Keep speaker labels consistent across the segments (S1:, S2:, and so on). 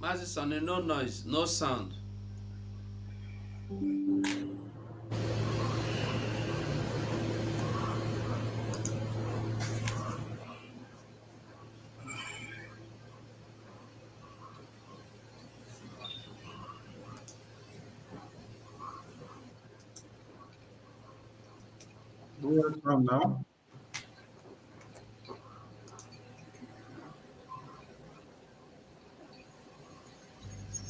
S1: Mazi Sonny, no noise, no sound.
S2: Where from now?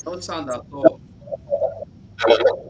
S1: No sound at all. No sound.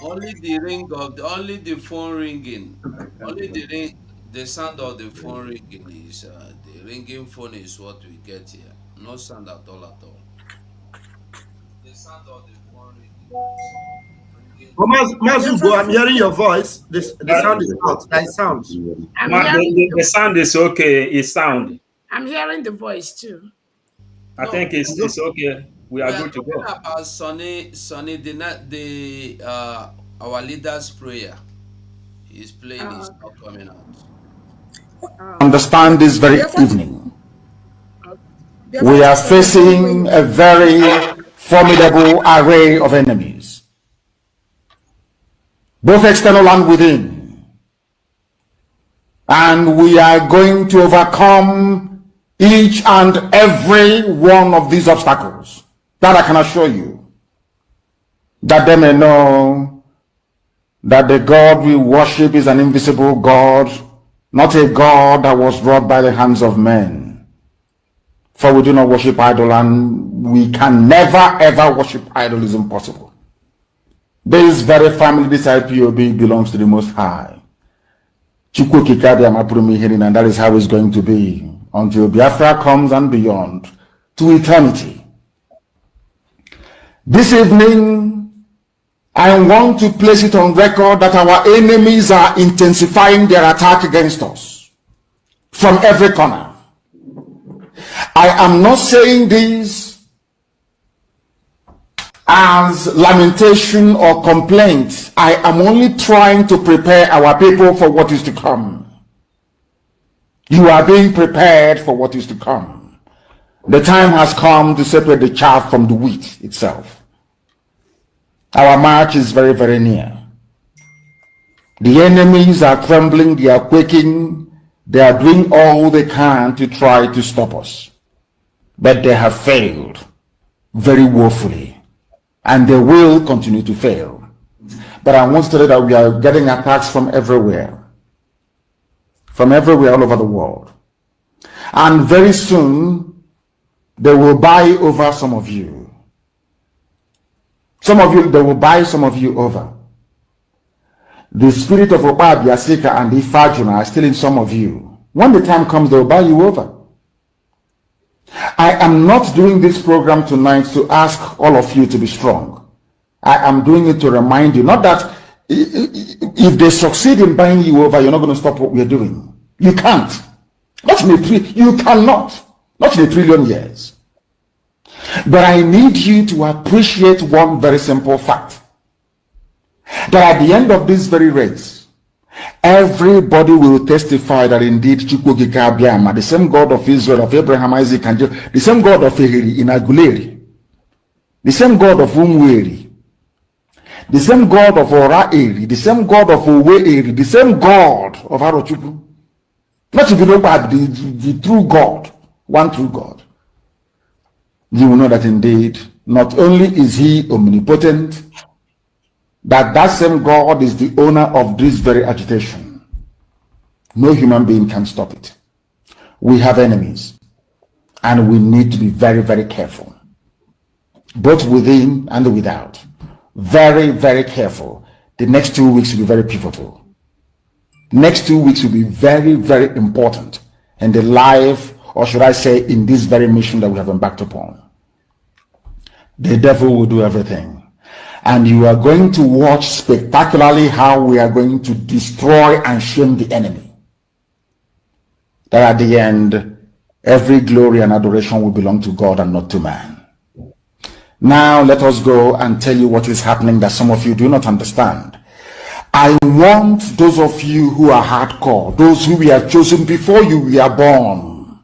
S1: Only the ring of only the phone ringing. Only the ring, the sound of the phone ringing is the ringing phone is what we get here. No sound at all. The sound of the phone ringing is ringing.
S2: Oh, Mazugo, I'm hearing your voice. The sound is out. There is sound.
S3: The sound is okay. It's sound.
S4: I'm hearing the voice too.
S3: I
S1: No,
S3: think it's okay. We are good to
S1: talking
S3: go.
S1: about Sonny, the our leader's prayer. He's playing, is not coming out.
S5: Understand this very evening. We are facing a very formidable array of enemies, both external and within. And we are going to overcome each and every one of these obstacles. That I can assure you, that they may know that the God we worship is an invisible God, not a God that was wrought by the hands of men. For we do not worship idol, and we can never ever worship idol. Is impossible. This very family, this IPOB, belongs to the Most High. And that is how it's going to be until Biafra comes and beyond to eternity. This evening, I want to place it on record that our enemies are intensifying their attack against us from every corner. I am not saying this as lamentation or complaint. I am only trying to prepare our people for what is to come. You are being prepared for what is to come. The time has come to separate the chaff from the wheat itself. Our march is very, very near. The enemies are trembling, they are quaking, they are doing all they can to try to stop us. But they have failed very woefully, and they will continue to fail. But I want to tell you that we are getting attacks from everywhere all over the world. And very soon, they will buy over some of you. Some of you, they will buy some of you over. The spirit of Oba, Biasika, and Ifajuna are still in some of you. When the time comes, they will buy you over. I am not doing this program tonight to ask all of you to be strong. I am doing it to remind you, not that if they succeed in buying you over, you're not going to stop what we're doing. You can't. You cannot. Not in a trillion years. But I need you to appreciate one very simple fact. That at the end of this very race, everybody will testify that indeed Chukwukika Abiyama, the same God of Israel, of Abraham, Isaac, and Jacob, the same God of Ehiri in Aguleri, the same God of Umweri, the same God of Ora-Eri, the same God of Owe-Eri, the same God of Arochukwu. Not to be known by the true God, one true God. You will know that indeed, not only is he omnipotent, that same God is the owner of this very agitation. No human being can stop it. We have enemies, and we need to be very, very careful, both within and without. Very, very careful. The next 2 weeks will be very pivotal. Next 2 weeks will be very, very important in the life, or should I say, in this very mission that we have embarked upon. The devil will do everything. And you are going to watch spectacularly how we are going to destroy and shame the enemy. That at the end, every glory and adoration will belong to God and not to man. Now let us go and tell you what is happening that some of you do not understand. I want those of you who are hardcore, those who were chosen before you were born.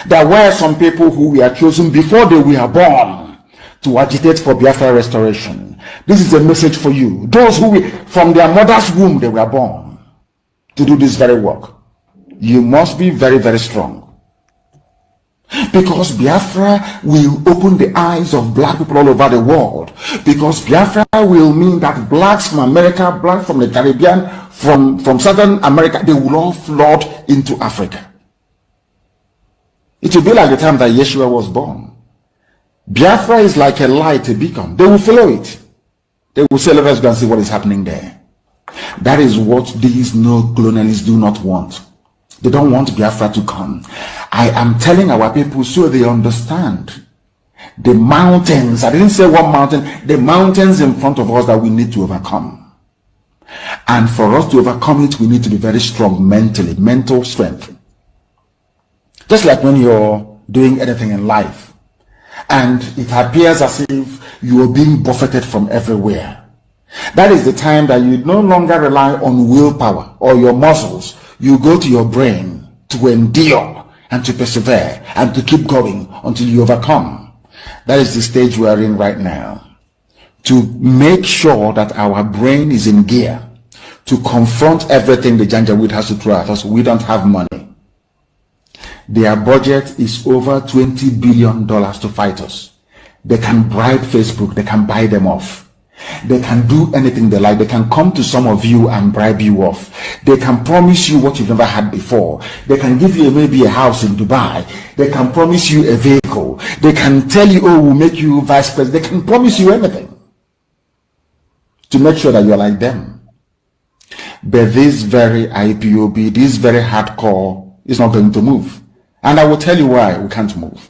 S5: There were some people who were chosen before they were born to agitate for Biafra restoration. This is a message for you. Those who from their mother's womb they were born to do this very work. You must be very, very strong. Because Biafra will open the eyes of black people all over the world. Because Biafra will mean that blacks from America, blacks from the Caribbean, from Southern America, they will all flood into Africa. It will be like the time that Yeshua was born. Biafra is like a light, a beacon. They will follow it. They will say, let us go and see what is happening there. That is what these no-colonialists do not want. They don't want Biafra to come. I am telling our people so they understand the mountains. I didn't say one mountain, the mountains in front of us that we need to overcome. And for us to overcome it, we need to be very strong mentally, mental strength. Just like when you're doing anything in life and it appears as if you are being buffeted from everywhere. That is the time that you no longer rely on willpower or your muscles. You go to your brain to endure and to persevere and to keep going until you overcome. That is the stage we are in right now. To make sure that our brain is in gear to confront everything the Janjaweed has to throw at us. We don't have money. Their budget is over $20 billion to fight us. They can bribe Facebook. They can buy them off. They can do anything they like. They can come to some of you and bribe you off. They can promise you what you've never had before. They can give you maybe a house in Dubai. They can promise you a vehicle. They can tell you, oh, we'll make you vice president. They can promise you anything to make sure that you're like them. But this very IPOB, this very hardcore is not going to move. And I will tell you why we can't move.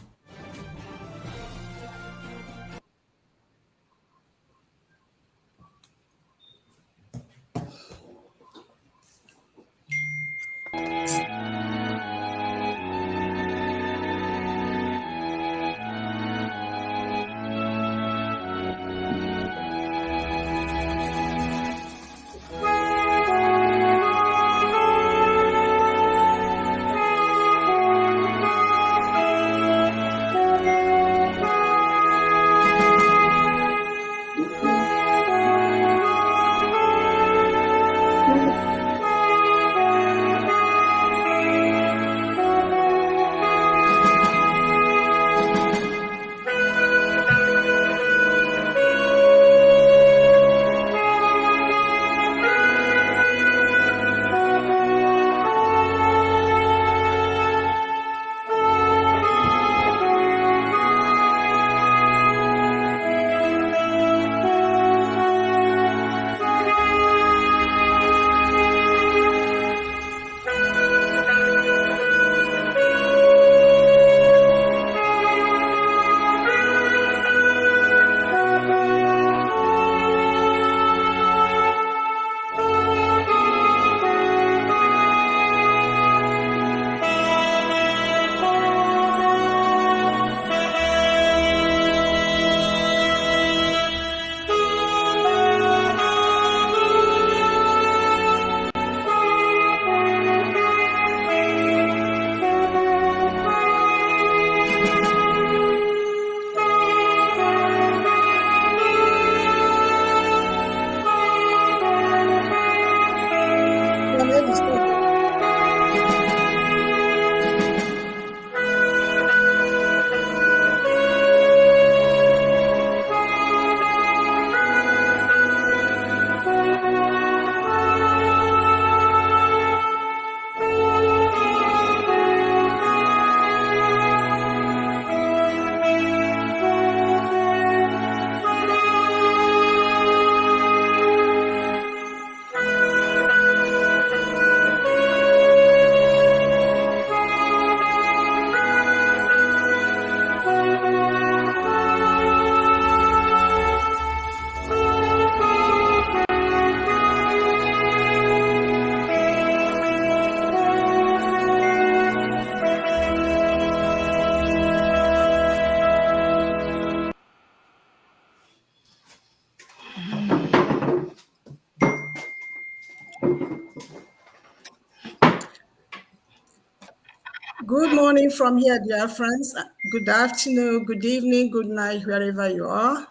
S4: morning from here, dear friends. Good afternoon, good evening, good night, wherever you are.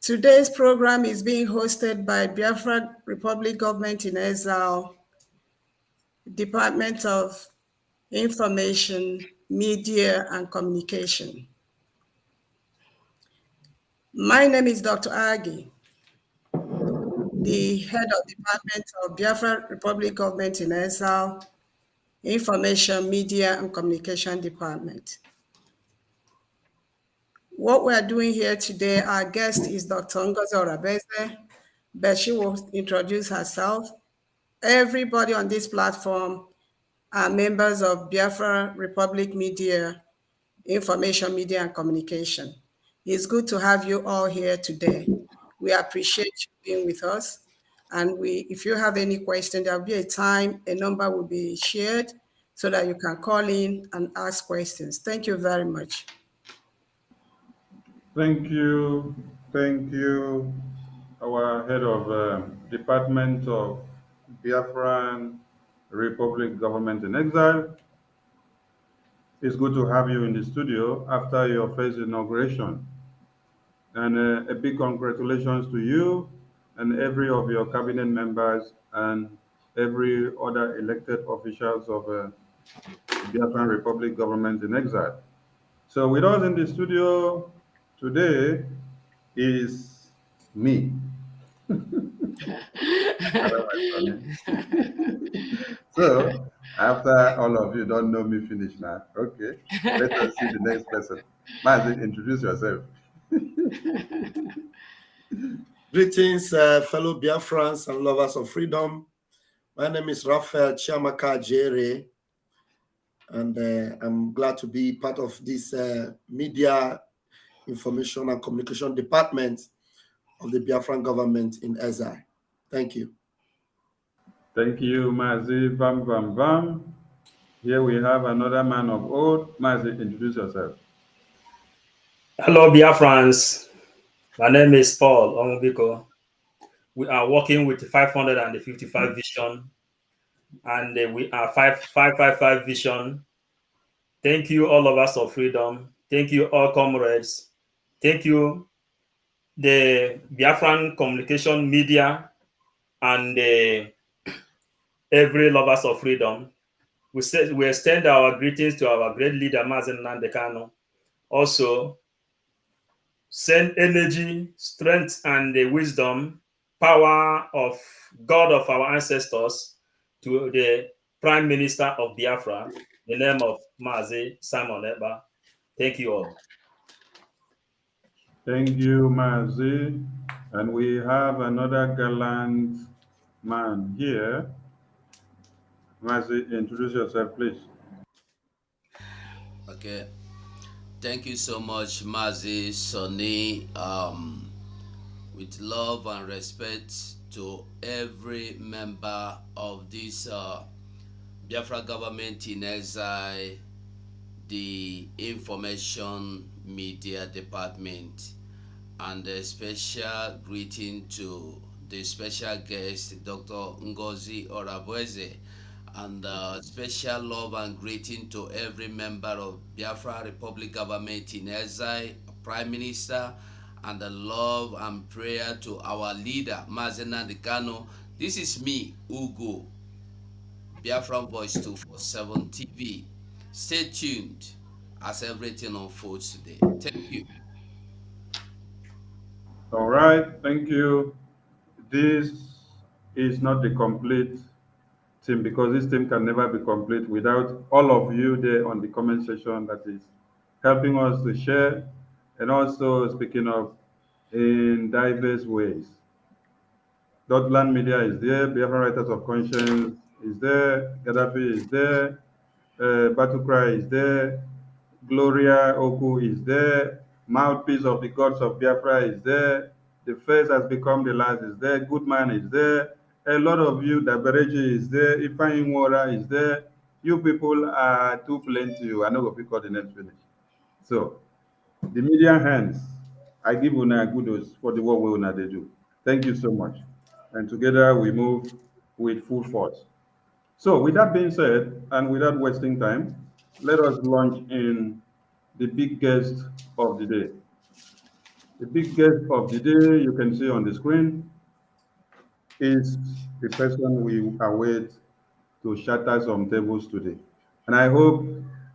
S4: Today's program is being hosted by Biafra Republic Government in Exile, Department of Information, Media, and Communication. My name is Dr. Agi, the head of Department of Biafra Republic Government in Exile, Information, Media, and Communication Department. What we are doing here today, our guest is Dr. Ngozi Orabueze, but she will introduce herself. Everybody on this platform are members of Biafra Republic Media, Information, Media, and Communication. It's good to have you all here today. We appreciate you being with us. And if you have any question, there'll be a time, a number will be shared so that you can call in and ask questions. Thank you very much.
S6: Thank you. Thank you, our head of Department of Biafran Republic Government in Exile. It's good to have you in the studio after your first inauguration. And a big congratulations to you and every of your cabinet members and every other elected officials of Biafran Republic Government in Exile. So with us in the studio today is me. So after all of you don't know me finish now, okay, let us see the next person. Mazi, introduce yourself.
S2: Greetings, fellow Biafrans and lovers of freedom. My name is Raphael Chiamaka Jere, and I'm glad to be part of this Media, Information, and Communication Department of the Biafran government in Exile. Thank you.
S6: Thank you, Mazi. Bam, bam, bam. Here we have another man of oath. Mazi, introduce yourself.
S3: Hello, Biafrans. My name is Paul Onwubiko. We are working with 555 vision, and we are 555 vision. Thank you, all of us of freedom. Thank you, all comrades. Thank you, the Biafran communication media, and every lovers of freedom. We extend our greetings to our great leader, Mazi Nnamdi Kanu. Also, send energy, strength, and the wisdom, power of God of our ancestors to the Prime Minister of Biafra, in the name of Mazi Simon Eba. Thank you all.
S6: Thank you, Mazi. And we have another gallant man here. Mazi, introduce yourself, please.
S1: Okay. Thank you so much, Mazi Sonny. With love and respect to every member of this Biafra government in exile, the Information Media Department, and a special greeting to the special guest, Dr. Ngozi Orabueze, and special love and greeting to every member of Biafra Republic Government in exile, Prime Minister, and the love and prayer to our leader, Mazi Nnamdi Kanu. This is me, Ugo, Biafran Voice 247 TV. Stay tuned as everything unfolds today. Thank you.
S6: All right, thank you. This is not the complete team because this team can never be complete without all of you there on the comment section that is helping us to share and also speaking of in diverse ways. Dotland Media is there, Biafra Writers of Conscience is there, Gaddafi is there, Battlecry is there, Gloria Oku is there, Mouthpiece of the Gods of Biafra is there, The First Has Become the Last is there, Goodman is there, a lot of you, Dabereji is there, Ifeanyi Nwora is there. You people are too plenty. I know what we call the next finish. So, the media hands, I give una kudos for the work we do. Thank you so much. And together we move with full force. So with that being said, and without wasting time, let us launch in the big guest of the day. The big guest of the day you can see on the screen is the person we await to shatter some tables today. And I hope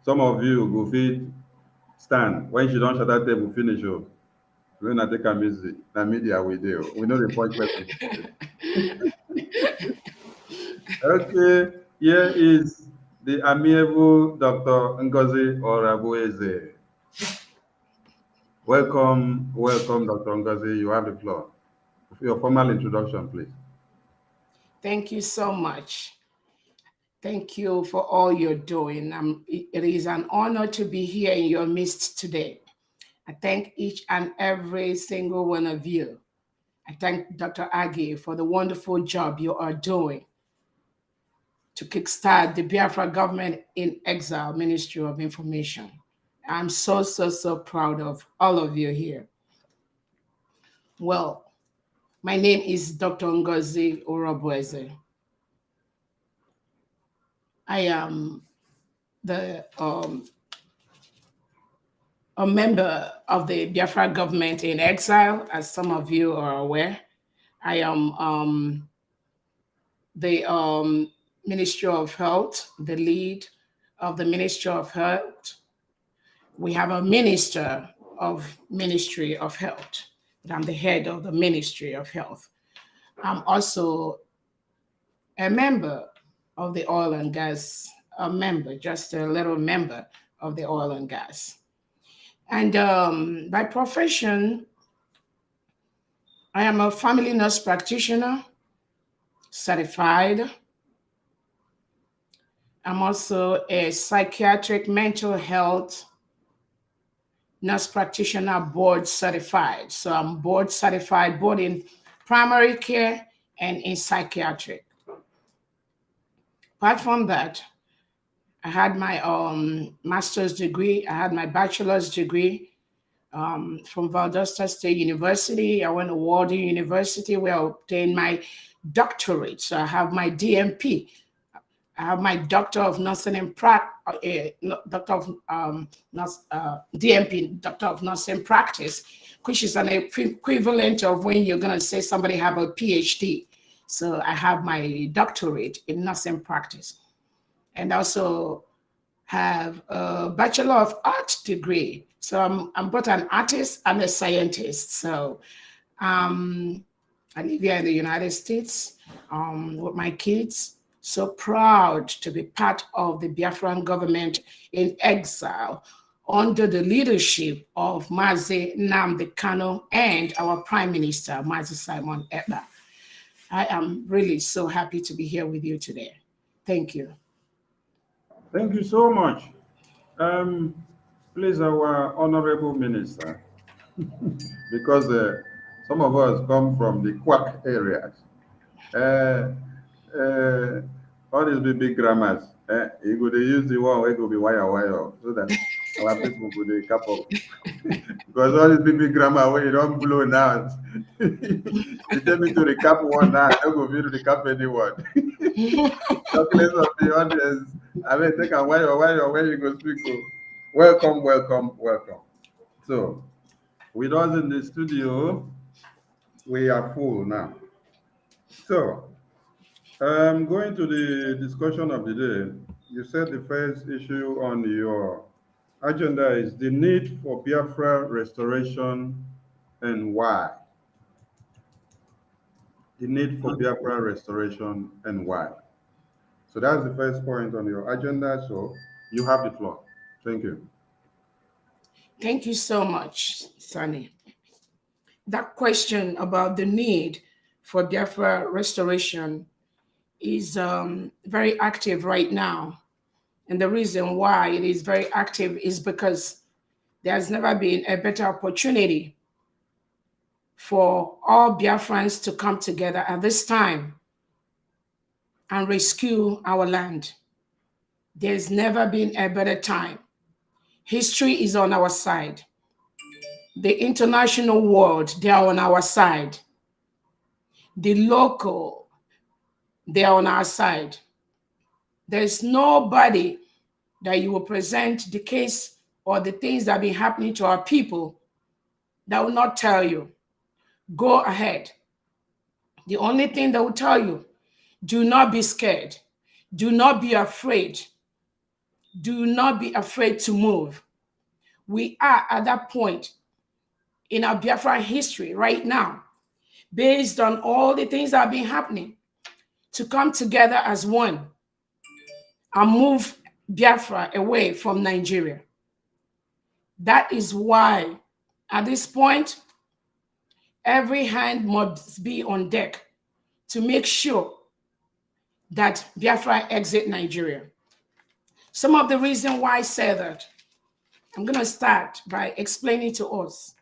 S6: some of you go fit stand when she don't shatter table finish. Oh, we not take a music, na media we do. We know the point person. Okay, here is the amiable Dr. Ngozi Orabueze. Welcome, welcome, Dr. Ngozi. You have the floor. For your formal introduction, please.
S7: Thank you so much. Thank you for all you're doing. It is an honor to be here in your midst today. I thank each and every single one of you. I thank Dr. Agi for the wonderful job you are doing to kickstart the Biafra Government in Exile Ministry of Information. I'm so proud of all of you here. Well, my name is Dr. Ngozi Orabueze. I am a member of the Biafra Government in Exile, as some of you are aware. I am the Ministry of Health, the lead of the Ministry of Health. We have a Minister of Ministry of Health, but I'm the head of the Ministry of Health. I'm also a member of the oil and gas, a member, just a little member of the oil and gas. And by profession, I am a family nurse practitioner, certified. I'm also a psychiatric mental health nurse practitioner board certified. So I'm board certified both in primary care and in psychiatric. Apart from that, I had my master's degree. I had my bachelor's degree from Valdosta State University. I went to Walden University where I obtained my doctorate. So I have my DNP. I have my Doctor of Nursing in Doctor of DNP, Doctor of Nursing Practice, which is an equivalent of when you're going to say somebody have a PhD. So I have my doctorate in nursing practice, and also have a Bachelor of Arts degree. So I'm both an artist and a scientist. So I live here in the United States with my kids. So proud to be part of the Biafran government in exile under the leadership of Mazi Nnamdi Kanu and our Prime Minister, Mazi Simon Ekpa. I am really so happy to be here with you today. Thank you.
S6: Thank you so much. Please, our Honorable Minister, because some of us come from the quack areas. All these big grammars, you could use the one where it could be wire, so that our people could cap up. Because all these big grammar where you don't blow now. You tell me to recap one now, I don't go to recap anyone. Talkless of the audience, I mean, take a wire, where you go speak. Welcome. So, with us in the studio, we are full now. So, going to the discussion of the day, you said the first issue on your agenda is the need for Biafra restoration and why. The need for Biafra restoration and why. So that's the first point on your agenda. So you have the floor. Thank you.
S7: Thank you so much, Sunny. That question about the need for Biafra restoration is very active right now. And the reason why it is very active is because there's never been a better opportunity for all Biafrans to come together at this time and rescue our land. There's never been a better time. History is on our side. The international world, they are on our side. The local, they are on our side. There's nobody that you will present the case or the things that have been happening to our people that will not tell you, go ahead. The only thing that will tell you, do not be scared. Do not be afraid. Do not be afraid to move. We are at that point in our Biafra history right now, based on all the things that have been happening, to come together as one and move Biafra away from Nigeria. That is why, at this point, every hand must be on deck to make sure that Biafra exit Nigeria. Some of the reason why I say that, I'm going to start by explaining to us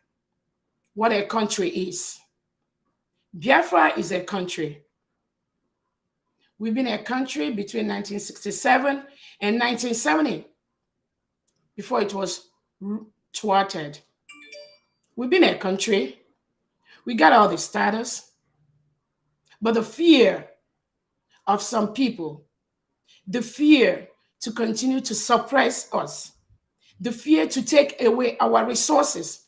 S7: what a country is. Biafra is a country. We've been a country between 1967 and 1970, before it was thwarted. We've been a country. We got all the status. But the fear of some people, the fear to continue to suppress us, the fear to take away our resources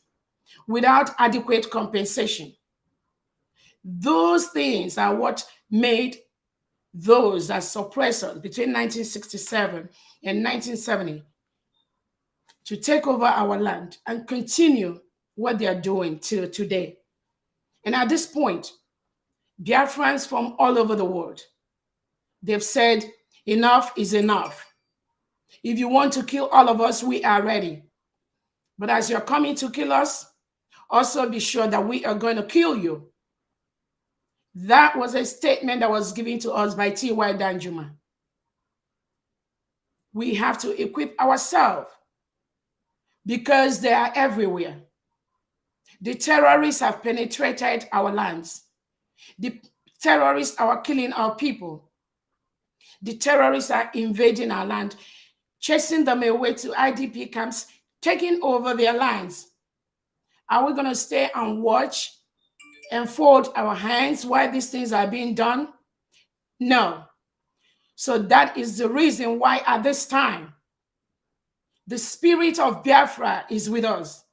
S7: without adequate compensation, those things are what made those that suppressed us between 1967 and 1970 to take over our land and continue what they are doing till today. And at this point, Biafrans from all over the world, they've said, enough is enough. If you want to kill all of us, we are ready. But as you're coming to kill us, also be sure that we are going to kill you. That was a statement that was given to us by T.Y. Danjuma. We have to equip ourselves because they are everywhere. The terrorists have penetrated our lands. The terrorists are killing our people. The terrorists are invading our land, chasing them away to IDP camps, taking over their lands. Are we going to stay and watch and fold our hands while these things are being done? No. So that is the reason why at this time, the spirit of Biafra is with us.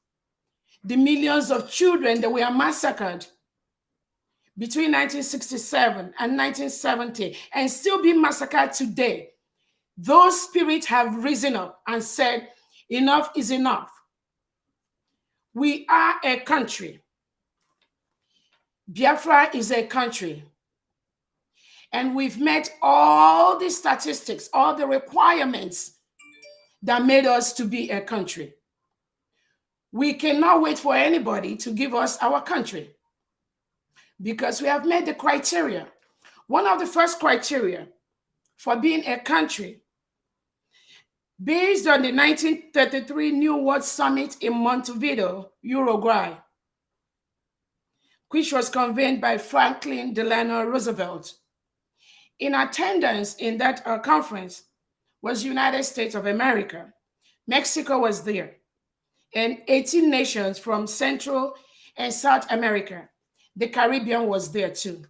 S7: The millions of children that were massacred between 1967 and 1970 and still being massacred today, those spirits have risen up and said, enough is enough. We are a country. Biafra is a country. And we've met all the statistics, all the requirements that made us to be a country. We cannot wait for anybody to give us our country because we have met the criteria. One of the first criteria for being a country, based on the 1933 New World Summit in Montevideo, Uruguay, which was convened by Franklin Delano Roosevelt. In attendance in that conference was United States of America. Mexico was there, and 18 nations from Central and South America. The Caribbean was there too.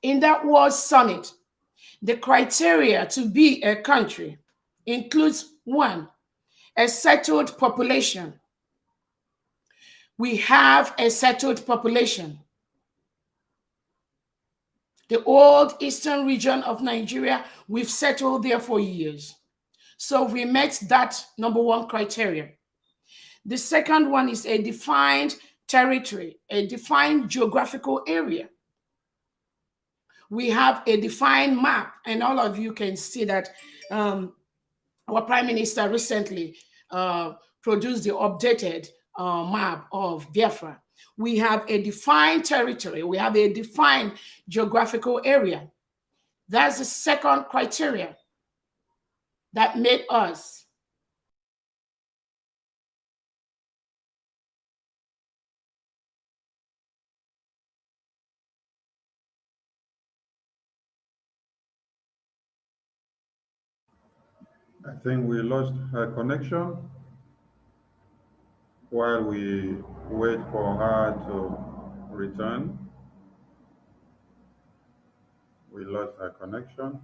S7: In that World Summit, the criteria to be a country includes 1, a settled population. We have a settled population. The old eastern region of Nigeria, we've settled there for years. So we met that number 1 criteria. The second one is a defined territory, a defined geographical area. We have a defined map, and all of you can see that our Prime Minister recently produced the updated map of Biafra. We have a defined territory. We have a defined geographical area. That's the second criteria that made us.
S6: I think we lost her connection. While we wait for her to return, we lost her connection.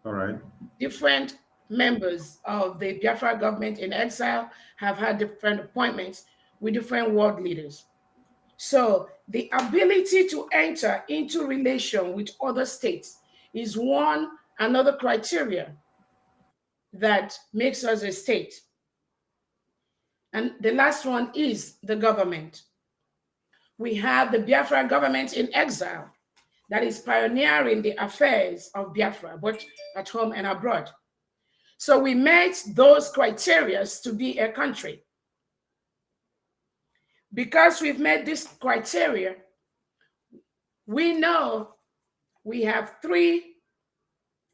S6: All right.
S7: Different members of the Biafra government in exile have had different appointments with different world leaders. So the ability to enter into relation with other states is another criteria that makes us a state. And the last one is the government. We have the Biafra government in exile that is pioneering the affairs of Biafra, both at home and abroad. So we met those criteria to be a country. Because we've met this criteria, we know we have 3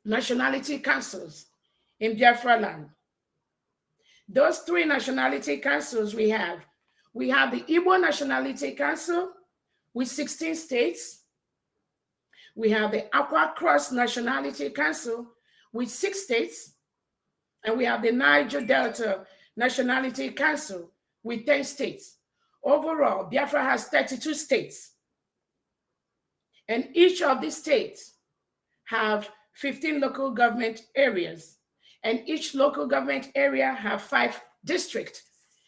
S7: nationality councils in Biafra land. Those 3 nationality councils we have the Igbo Nationality Council with 16 states. We have the Aqua Cross Nationality Council with 6 states. And we have the Niger Delta Nationality Council with 10 states. Overall, Biafra has 32 states. And each of these states have 15 local government areas. And each local government area have 5 districts.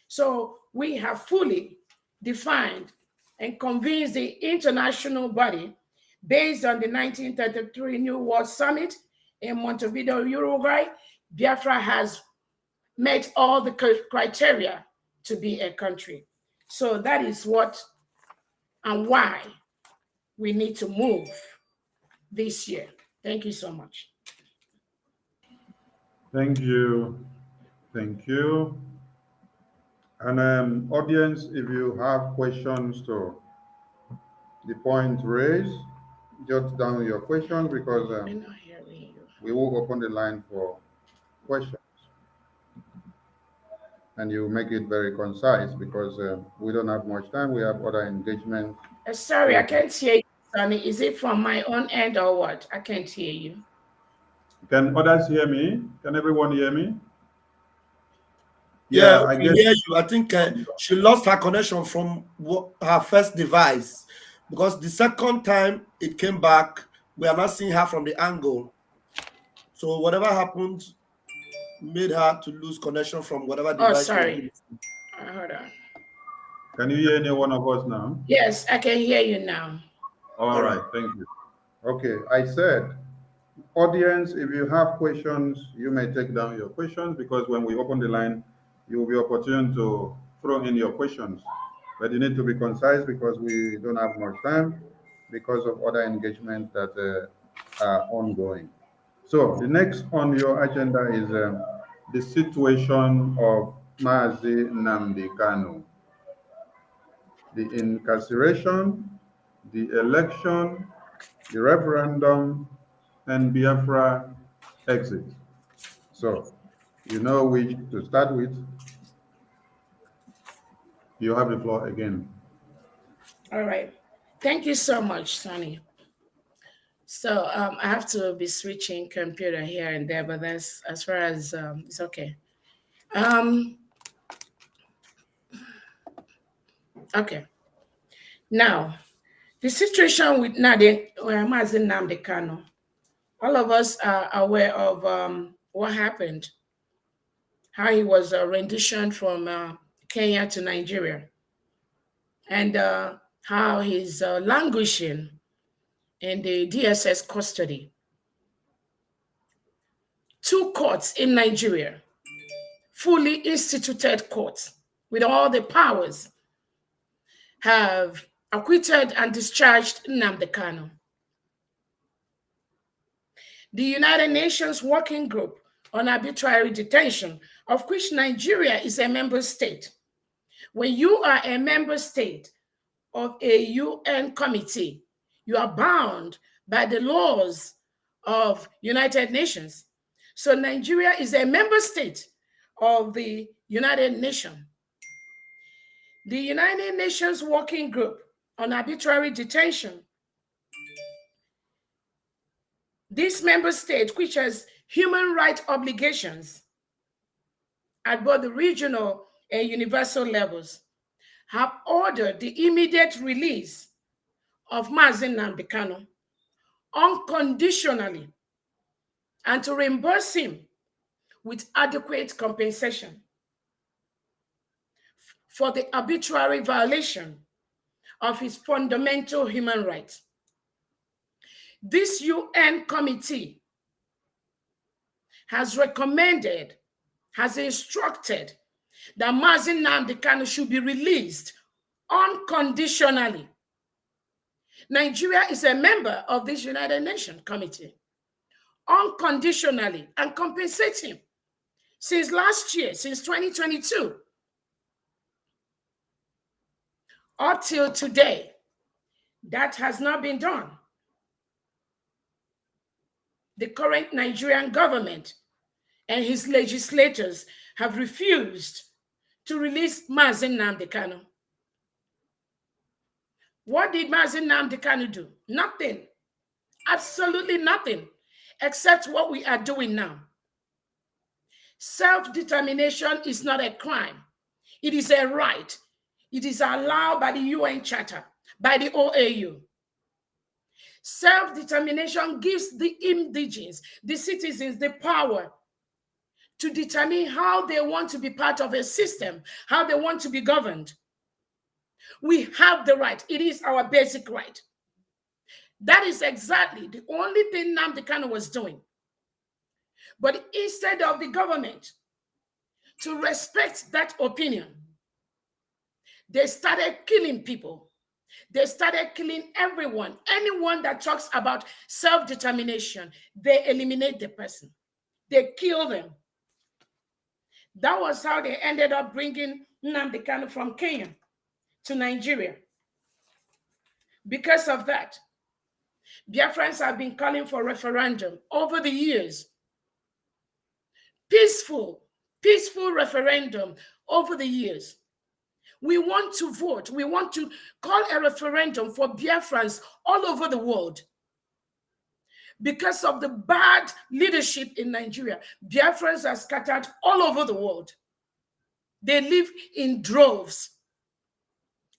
S7: So we have fully defined and convinced the international body based on the 1933 New World Summit in Montevideo, Uruguay. Biafra has met all the criteria to be a country. So that is what and why we need to move this year. Thank you so much.
S6: Thank you. Thank you. And audience, if you have questions to the point raised, jot down your questions because
S7: I'm not hearing you.
S6: we will open the line for questions. And you make it very concise because we don't have much time. We have other engagement.
S7: Sorry, I can't hear you, Sonny. Is it from my own end or what? I can't hear you.
S6: Can others hear me? Can everyone hear me?
S2: Yeah,
S6: I
S2: we
S6: guess.
S2: hear you. I think she lost her connection from her first device because the second time it came back, we are not seeing her from the angle. So whatever happened made her to lose connection from whatever device.
S7: Oh, sorry. Hold on.
S6: Can you hear any one of us now?
S7: Yes, I can hear you now.
S6: All right, thank you. Okay, I said, audience, if you have questions, you may take down your questions because when we open the line, you will be opportune to throw in your questions. But you need to be concise because we don't have much time because of other engagements that are ongoing. So the next on your agenda is the situation of Mazi Nnamdi Kanu, the incarceration, the election, the referendum, and Biafra exit. So, you know which to start with. You have the floor again.
S7: All right. Thank you so much, Sonny. So I have to be switching computer here and there, but that's as far as it's okay. Okay. Now, the situation with Mazi Nnamdi Kanu, all of us are aware of what happened, how he was renditioned from Kenya to Nigeria, and how he's languishing in the DSS custody. 2 courts in Nigeria, fully instituted courts with all the powers, have acquitted and discharged Nnamdi Kanu. The United Nations Working Group on Arbitrary Detention, of which Nigeria is a member state. When you are a member state of a UN committee, you are bound by the laws of United Nations. So Nigeria is a member state of the United Nations. The United Nations Working Group on Arbitrary Detention, this member state, which has human rights obligations at both the regional and universal levels, have ordered the immediate release of Mazi Nnamdi Kanu unconditionally and to reimburse him with adequate compensation for the arbitrary violation of his fundamental human rights. This UN committee has recommended, has instructed that Mazi Nnamdi Kanu should be released unconditionally. Nigeria is a member of this United Nations committee. Unconditionally, and compensate him. Since last year, since 2022, up till today, that has not been done. The current Nigerian government and his legislators have refused to release Mazi Nnamdi Kanu. What did Mazi Nnamdi Kanu do? Nothing. Absolutely nothing, except what we are doing now. Self-determination is not a crime. It is a right. It is allowed by the UN Charter, by the OAU. Self-determination gives the indigenes, the citizens, the power to determine how they want to be part of a system, how they want to be governed. We have the right. It is our basic right. That is exactly the only thing Nnamdi Kanu was doing. But instead of the government to respect that opinion, they started killing people. They started killing everyone. Anyone that talks about self-determination, they eliminate the person. They kill them. That was how they ended up bringing Nnamdi Kanu from Kenya to Nigeria. Because of that, Biafrans have been calling for referendum over the years. Peaceful referendum over the years. We want to vote. We want to call a referendum for Biafrans all over the world. Because of the bad leadership in Nigeria, Biafrans are scattered all over the world. They live in droves.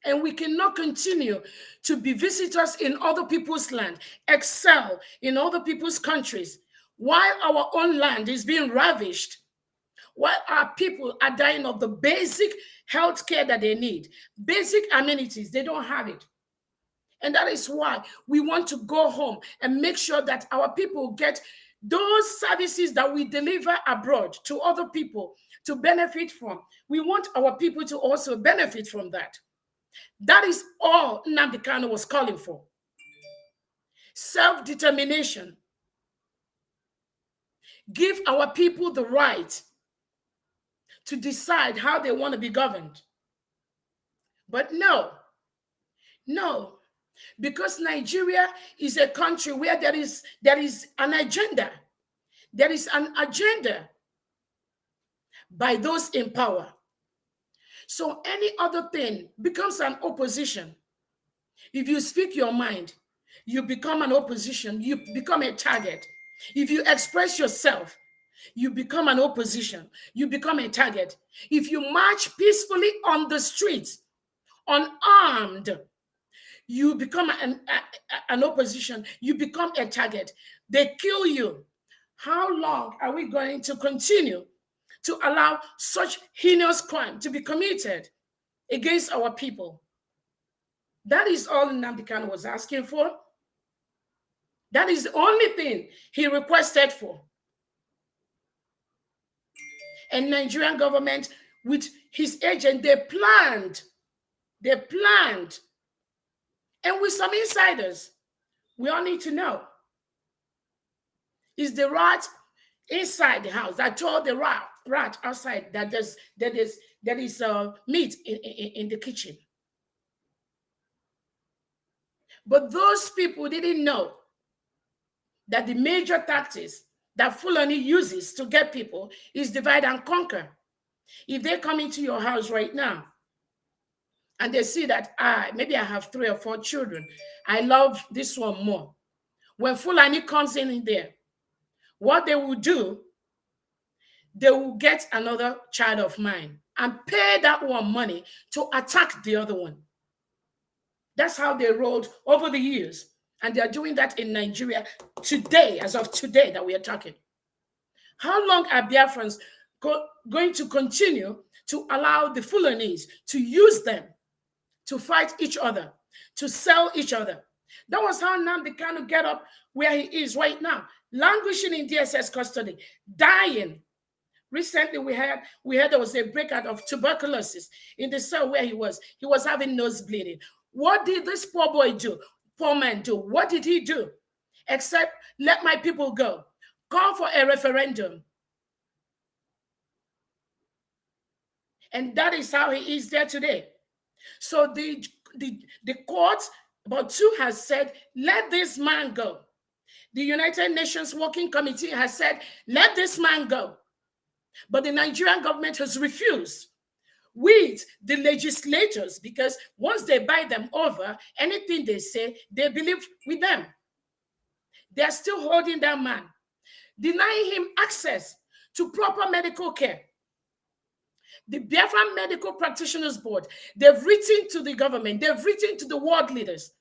S7: And we cannot continue to be visitors in other people's land, excel in other people's countries, while our own land is being ravished, while our people are dying of the basic health care that they need, basic amenities, they don't have it. And that is why we want to go home and make sure that our people get those services that we deliver abroad to other people to benefit from. We want our people to also benefit from that. That is all Nnamdi Kanu was calling for. Self-determination. Give our people the right to decide how they want to be governed. But no, because Nigeria is a country where there is an agenda. There is an agenda by those in power. So any other thing becomes an opposition. If you speak your mind, you become an opposition. You become a target. If you express yourself, you become an opposition. You become a target. If you march peacefully on the streets, unarmed, you become an opposition. You become a target. They kill you. How long are we going to continue to allow such heinous crime to be committed against our people? That is all Nnamdi Kanu was asking for. That is the only thing he requested for. And Nigerian government, with his agent, they planned. And with some insiders, we all need to know. Is the rat inside the house that told the rat outside that there is meat in the kitchen? But those people didn't know that the major tactics that Fulani uses to get people is divide and conquer. If they come into your house right now and they see that maybe I have 3 or 4 children, I love this one more. When Fulani comes in there, what they will do, they will get another child of mine and pay that one money to attack the other one. That's how they rolled over the years. And they are doing that in Nigeria today, as of today that we are talking. How long are Biafrans going to continue to allow the Fulanese to use them to fight each other, to sell each other? That was how Nnamdi Kanu get up where he is right now, languishing in DSS custody, dying. Recently, we heard there was a breakout of tuberculosis in the cell where he was. He was having nose bleeding. What did this poor boy do? Poor man do? What did he do? Except let my people go. Call for a referendum. And that is how he is there today. So the court, about two, has said, let this man go. The United Nations Working Committee has said, let this man go. But the Nigerian government has refused with the legislators, because once they buy them over, anything they say, they believe with them. They're still holding that man, denying him access to proper medical care. The Biafra Medical Practitioners Board, they've written to the government, they've written to the world leaders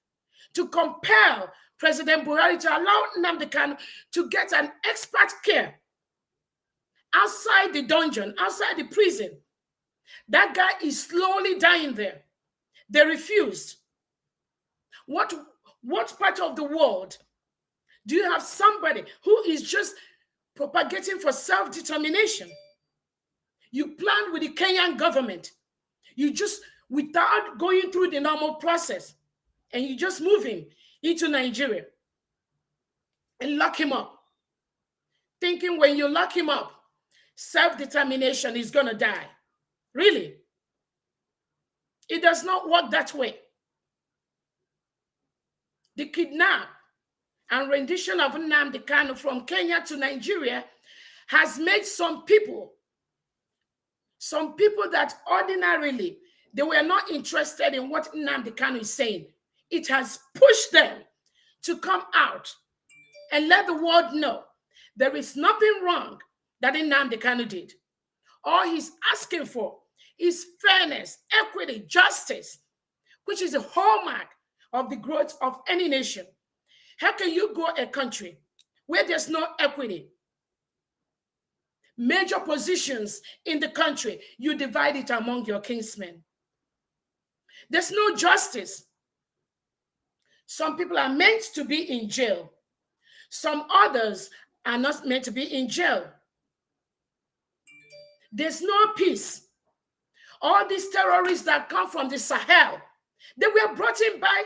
S7: to compel President Buhari to allow Nnamdi Kanu to get an expert care outside the dungeon, outside the prison. That guy is slowly dying there. They refused. What part of the world do you have somebody who is just propagating for self-determination? You planned with the Kenyan government. You just, without going through the normal process, and you just move him into Nigeria and lock him up, thinking when you lock him up, self-determination is going to die. Really? It does not work that way. The kidnap and rendition of Nnamdi Kanu from Kenya to Nigeria has made some people that ordinarily they were not interested in what Nnamdi Kanu is saying. It has pushed them to come out and let the world know there is nothing wrong that Nnamdi Kanu did. All he's asking for is fairness, equity, justice, which is a hallmark of the growth of any nation. How can you grow a country where there's no equity? Major positions in the country, you divide it among your kinsmen. There's no justice. Some people are meant to be in jail. Some others are not meant to be in jail. There's no peace. All these terrorists that come from the Sahel, they were brought in by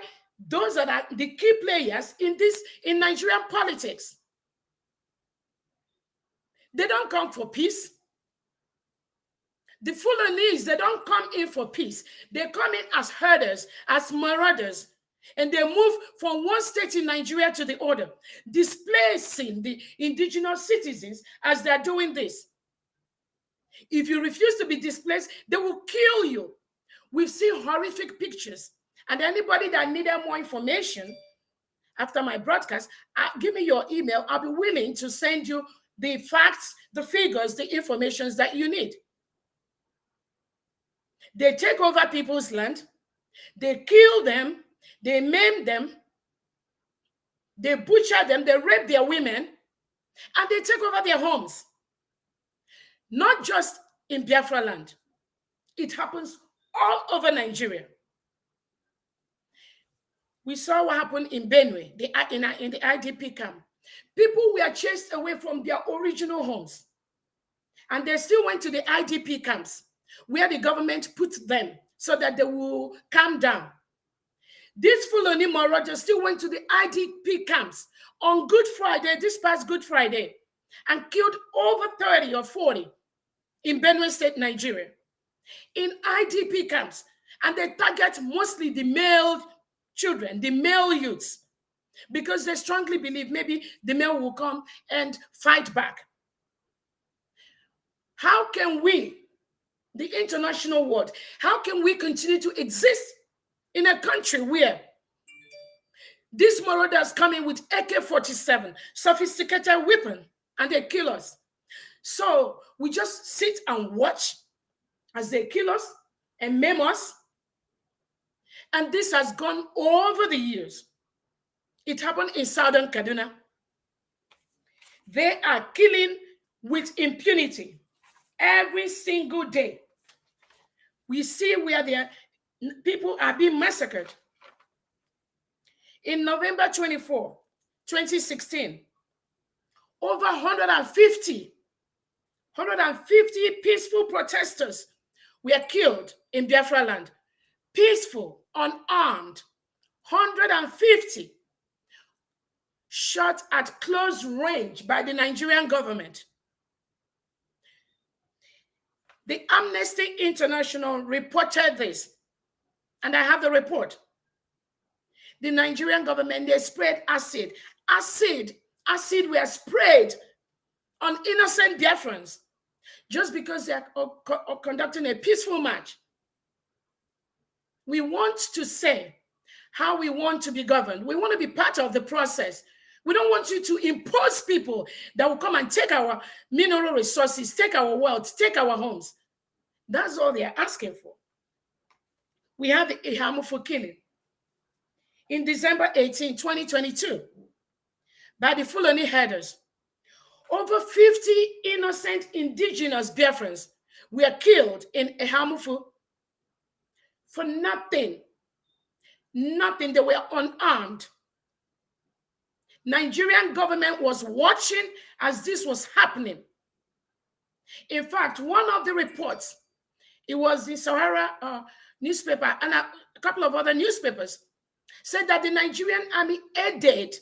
S7: those that are the key players in Nigerian politics. They don't come for peace. The Fulanese, they don't come in for peace. They come in as herders, as marauders, and they move from one state in Nigeria to the other, displacing the indigenous citizens as they're doing this. If you refuse to be displaced, they will kill you. We've seen horrific pictures. And anybody that needed more information after my broadcast, give me your email. I'll be willing to send you the facts, the figures, the information that you need. They take over people's land. They kill them. They maim them. They butcher them. They rape their women. And they take over their homes. Not just in Biafra land. It happens all over Nigeria. We saw what happened in Benue, in the IDP camp. People were chased away from their original homes. And they still went to the IDP camps where the government put them so that they will calm down. These Fulani marauders still went to the IDP camps on Good Friday, this past Good Friday, and killed over 30 or 40 in Benue State, Nigeria, in IDP camps. And they target mostly the male children, the male youths, because they strongly believe maybe the male will come and fight back. How can we, the international world, how can we continue to exist in a country where these marauders come in with AK-47, sophisticated weapon, and they kill us? So we just sit and watch as they kill us and maim us. And this has gone over the years. It happened in southern Kaduna. They are killing with impunity every single day. We see where their people are being massacred. In November 24, 2016, over 150 peaceful protesters were killed in Biafra land. Peaceful, unarmed, 150 shot at close range by the Nigerian government. The Amnesty International reported this, and I have the report. The Nigerian government, they sprayed acid. Acid were sprayed on innocent Biafrans just because they are conducting a peaceful march. We want to say how we want to be governed. We want to be part of the process. We don't want you to impose people that will come and take our mineral resources, take our wealth, take our homes. That's all they are asking for. We have the Ihamufu killing in December 18, 2022 by the Fulani herders. Over 50 innocent indigenous Biafrans were killed in Ihamufu for nothing. Nothing. They were unarmed. Nigerian government was watching as this was happening. In fact, one of the reports, it was the Sahara newspaper and a couple of other newspapers, said that the Nigerian army aided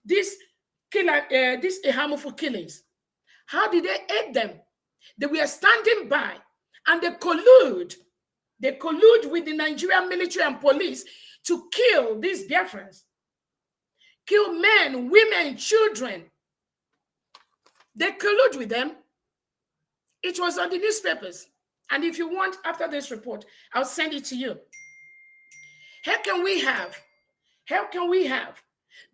S7: this Ihamufu killings. How did they aid them? They were standing by and they collude with the Nigerian military and police to kill these Biafrans. Kill men, women, children. They collude with them. It was on the newspapers. And if you want, after this report, I'll send it to you. How can we have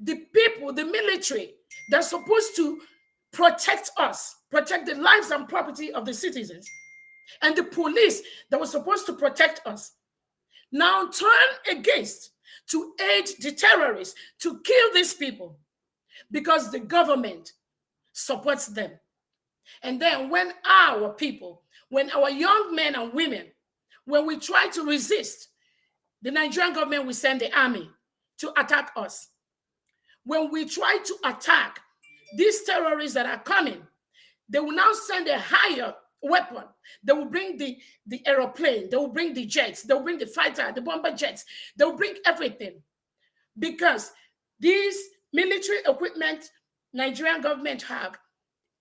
S7: the people, the military, that's supposed to protect us, protect the lives and property of the citizens, and the police that was supposed to protect us, now turn against to aid the terrorists to kill these people because the government supports them? And then when our people, when our young men and women, when we try to resist, the Nigerian government will send the army to attack us. When we try to attack these terrorists that are coming, they will now send a higher weapon. They will bring the aeroplane, they will bring the jets, they will bring the fighter, the bomber jets, they will bring everything. Because these military equipment Nigerian government have,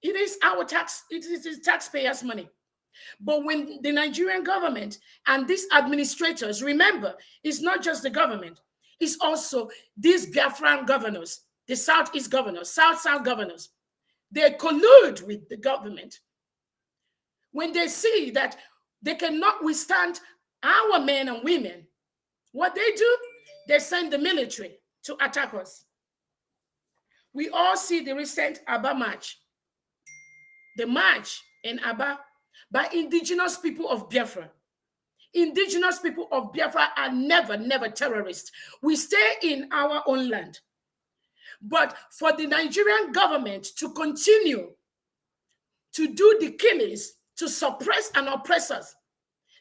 S7: it is our tax, it is taxpayers' money. But when the Nigerian government and these administrators, remember, it's not just the government, it's also these Biafran governors, the Southeast governors, South governors. They collude with the government. When they see that they cannot withstand our men and women, what they do, they send the military to attack us. We all see the recent Aba march. The march in Aba by indigenous people of Biafra. Indigenous people of Biafra are never terrorists. We stay in our own land. But for the Nigerian government to continue to do the killings, to suppress and oppress us,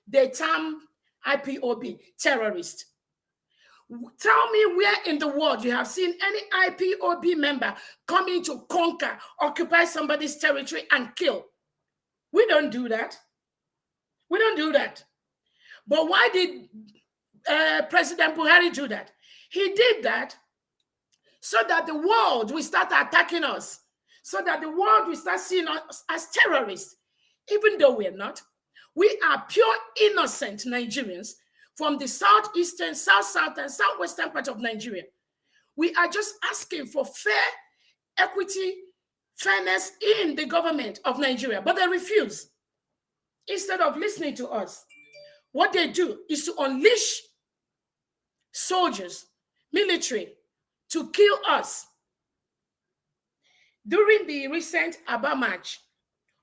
S7: they term IPOB terrorist. Tell me where in the world you have seen any IPOB member coming to conquer, occupy somebody's territory and kill. We don't do that. We don't do that. But why did President Buhari do that? He did that so that the world will start attacking us, so that the world will start seeing us as terrorists, even though we're not. We are pure innocent Nigerians from the southeastern, south, and southwestern part of Nigeria. We are just asking for fair equity, fairness in the government of Nigeria, but they refuse. Instead of listening to us, what they do is to unleash soldiers, military, to kill us. During the recent Aba march,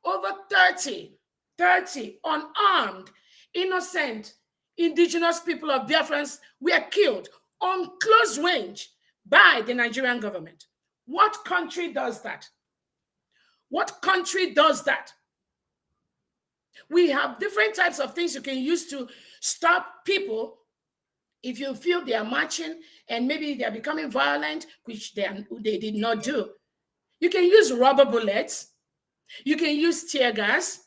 S7: over 30 unarmed, innocent, indigenous people of Biafrans were killed on close range by the Nigerian government. What country does that? What country does that? We have different types of things you can use to stop people if you feel they are marching and maybe they are becoming violent, which they did not do. You can use rubber bullets. You can use tear gas.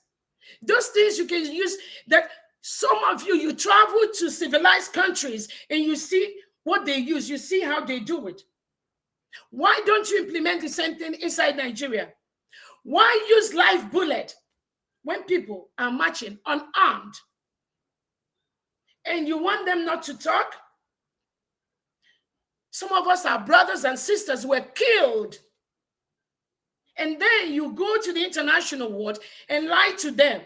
S7: Those things you can use. That some of you travel to civilized countries and you see what they use. You see how they do it. Why don't you implement the same thing inside Nigeria? Why use live bullet when people are marching unarmed and you want them not to talk? Some of us, our brothers and sisters, were killed. And then you go to the international world and lie to them.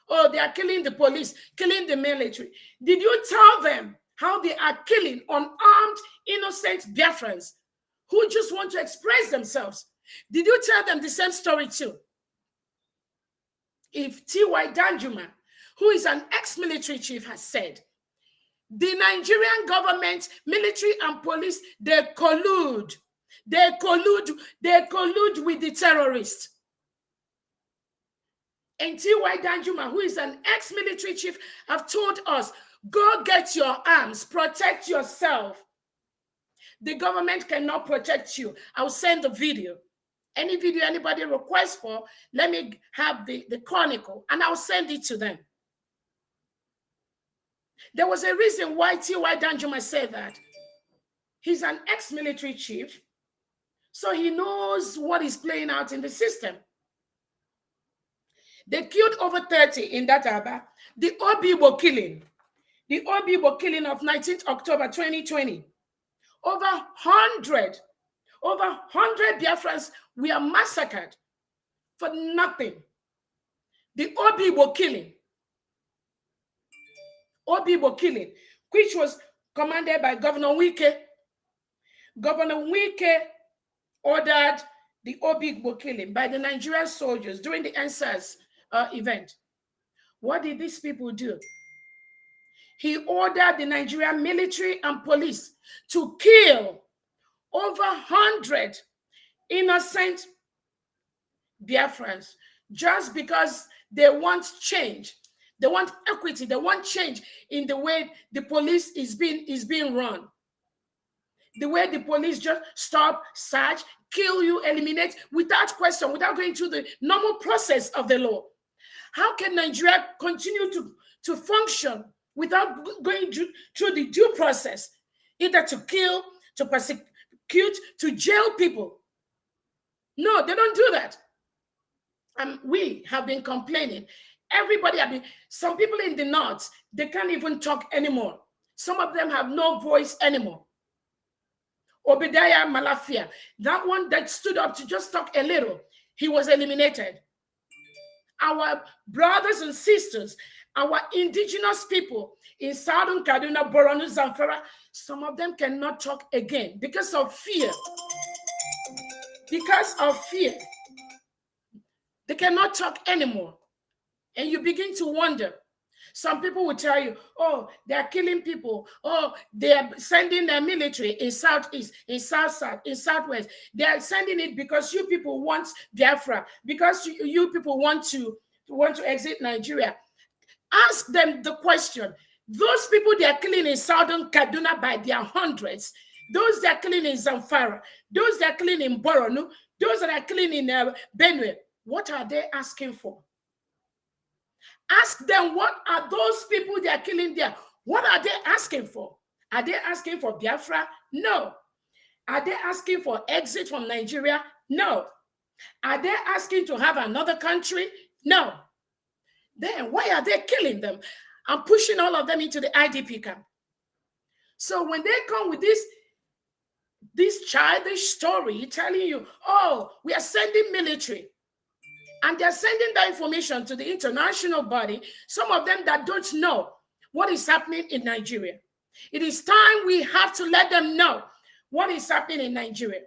S7: Oh, they are killing the police, killing the military. Did you tell them how they are killing unarmed, innocent Biafrans who just want to express themselves? Did you tell them the same story too? If T.Y. Danjuma, who is an ex-military chief, has said, the Nigerian government, military and police, they collude. They collude with the terrorists. And T.Y. Danjuma, who is an ex-military chief, have told us, go get your arms, protect yourself. The government cannot protect you. I'll send the video. Any video anybody requests for, let me have the chronicle, and I'll send it to them. There was a reason why T.Y. Danjuma said that. He's an ex-military chief, so he knows what is playing out in the system. They killed over 30 in that Aba. The Obibo killing of 19th October 2020. Over 100 Biafrans were massacred for nothing. The Obibo killing, which was commanded by Governor Wike. Governor Wike ordered the Obibo killing by the Nigerian soldiers during the NCWS event. What did these people do? He ordered the Nigerian military and police to kill over 100 innocent Biafrans just because they want change. They want equity. They want change in the way the police is being run. The way the police just stop, search, kill you, eliminate without question, without going through the normal process of the law. How can Nigeria continue to function without going through the due process, either to kill, to persecute, to jail people? No, they don't do that. We have been complaining. Everybody have been, some people in the north, they can't even talk anymore. Some of them have no voice anymore. Obadiah Malafia, that one that stood up to just talk a little, he was eliminated. Our brothers and sisters, our indigenous people in Southern Kaduna, Borno, Zamfara, some of them cannot talk again because of fear. Because of fear. They cannot talk anymore. And you begin to wonder. Some people will tell you, oh, they are killing people. Oh, they are sending their military in Southeast, in South-South, in Southwest. They are sending it because you people want Biafra, because you people want to exit Nigeria. Ask them the question. Those people they are killing in Southern Kaduna by their hundreds, those that are killing in Zamfara, those that are killing in Borno, those that are killing in Benue, what are they asking for? Ask them, what are those people they are killing there? What are they asking for? Are they asking for Biafra? No. Are they asking for exit from Nigeria? No. Are they asking to have another country? No. Then why are they killing them and pushing all of them into the IDP camp? So when they come with this childish story telling you, oh, we are sending military, and they're sending that information to the international body, some of them that don't know what is happening in Nigeria. It is time we have to let them know what is happening in Nigeria.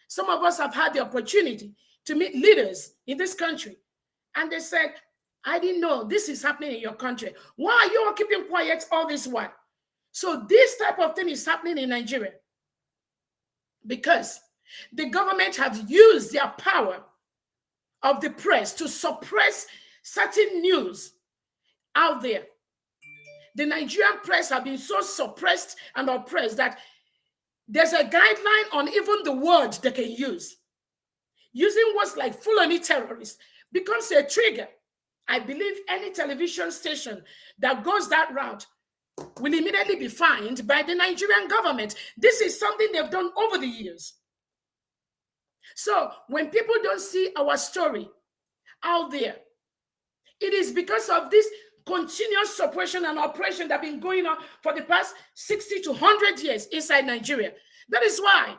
S7: Some of us have had the opportunity to meet leaders in this country, and they said, I didn't know this is happening in your country. Why are you all keeping quiet all this while? So this type of thing is happening in Nigeria because the government has used their power of the press to suppress certain news out there. The Nigerian press have been so suppressed and oppressed that there's a guideline on even the word they can use. Using words like Fulani terrorist becomes a trigger. I believe any television station that goes that route will immediately be fined by the Nigerian government. This is something they've done over the years. So when people don't see our story out there, it is because of this continuous suppression and oppression that have been going on for the past 60 to 100 years inside Nigeria. That is why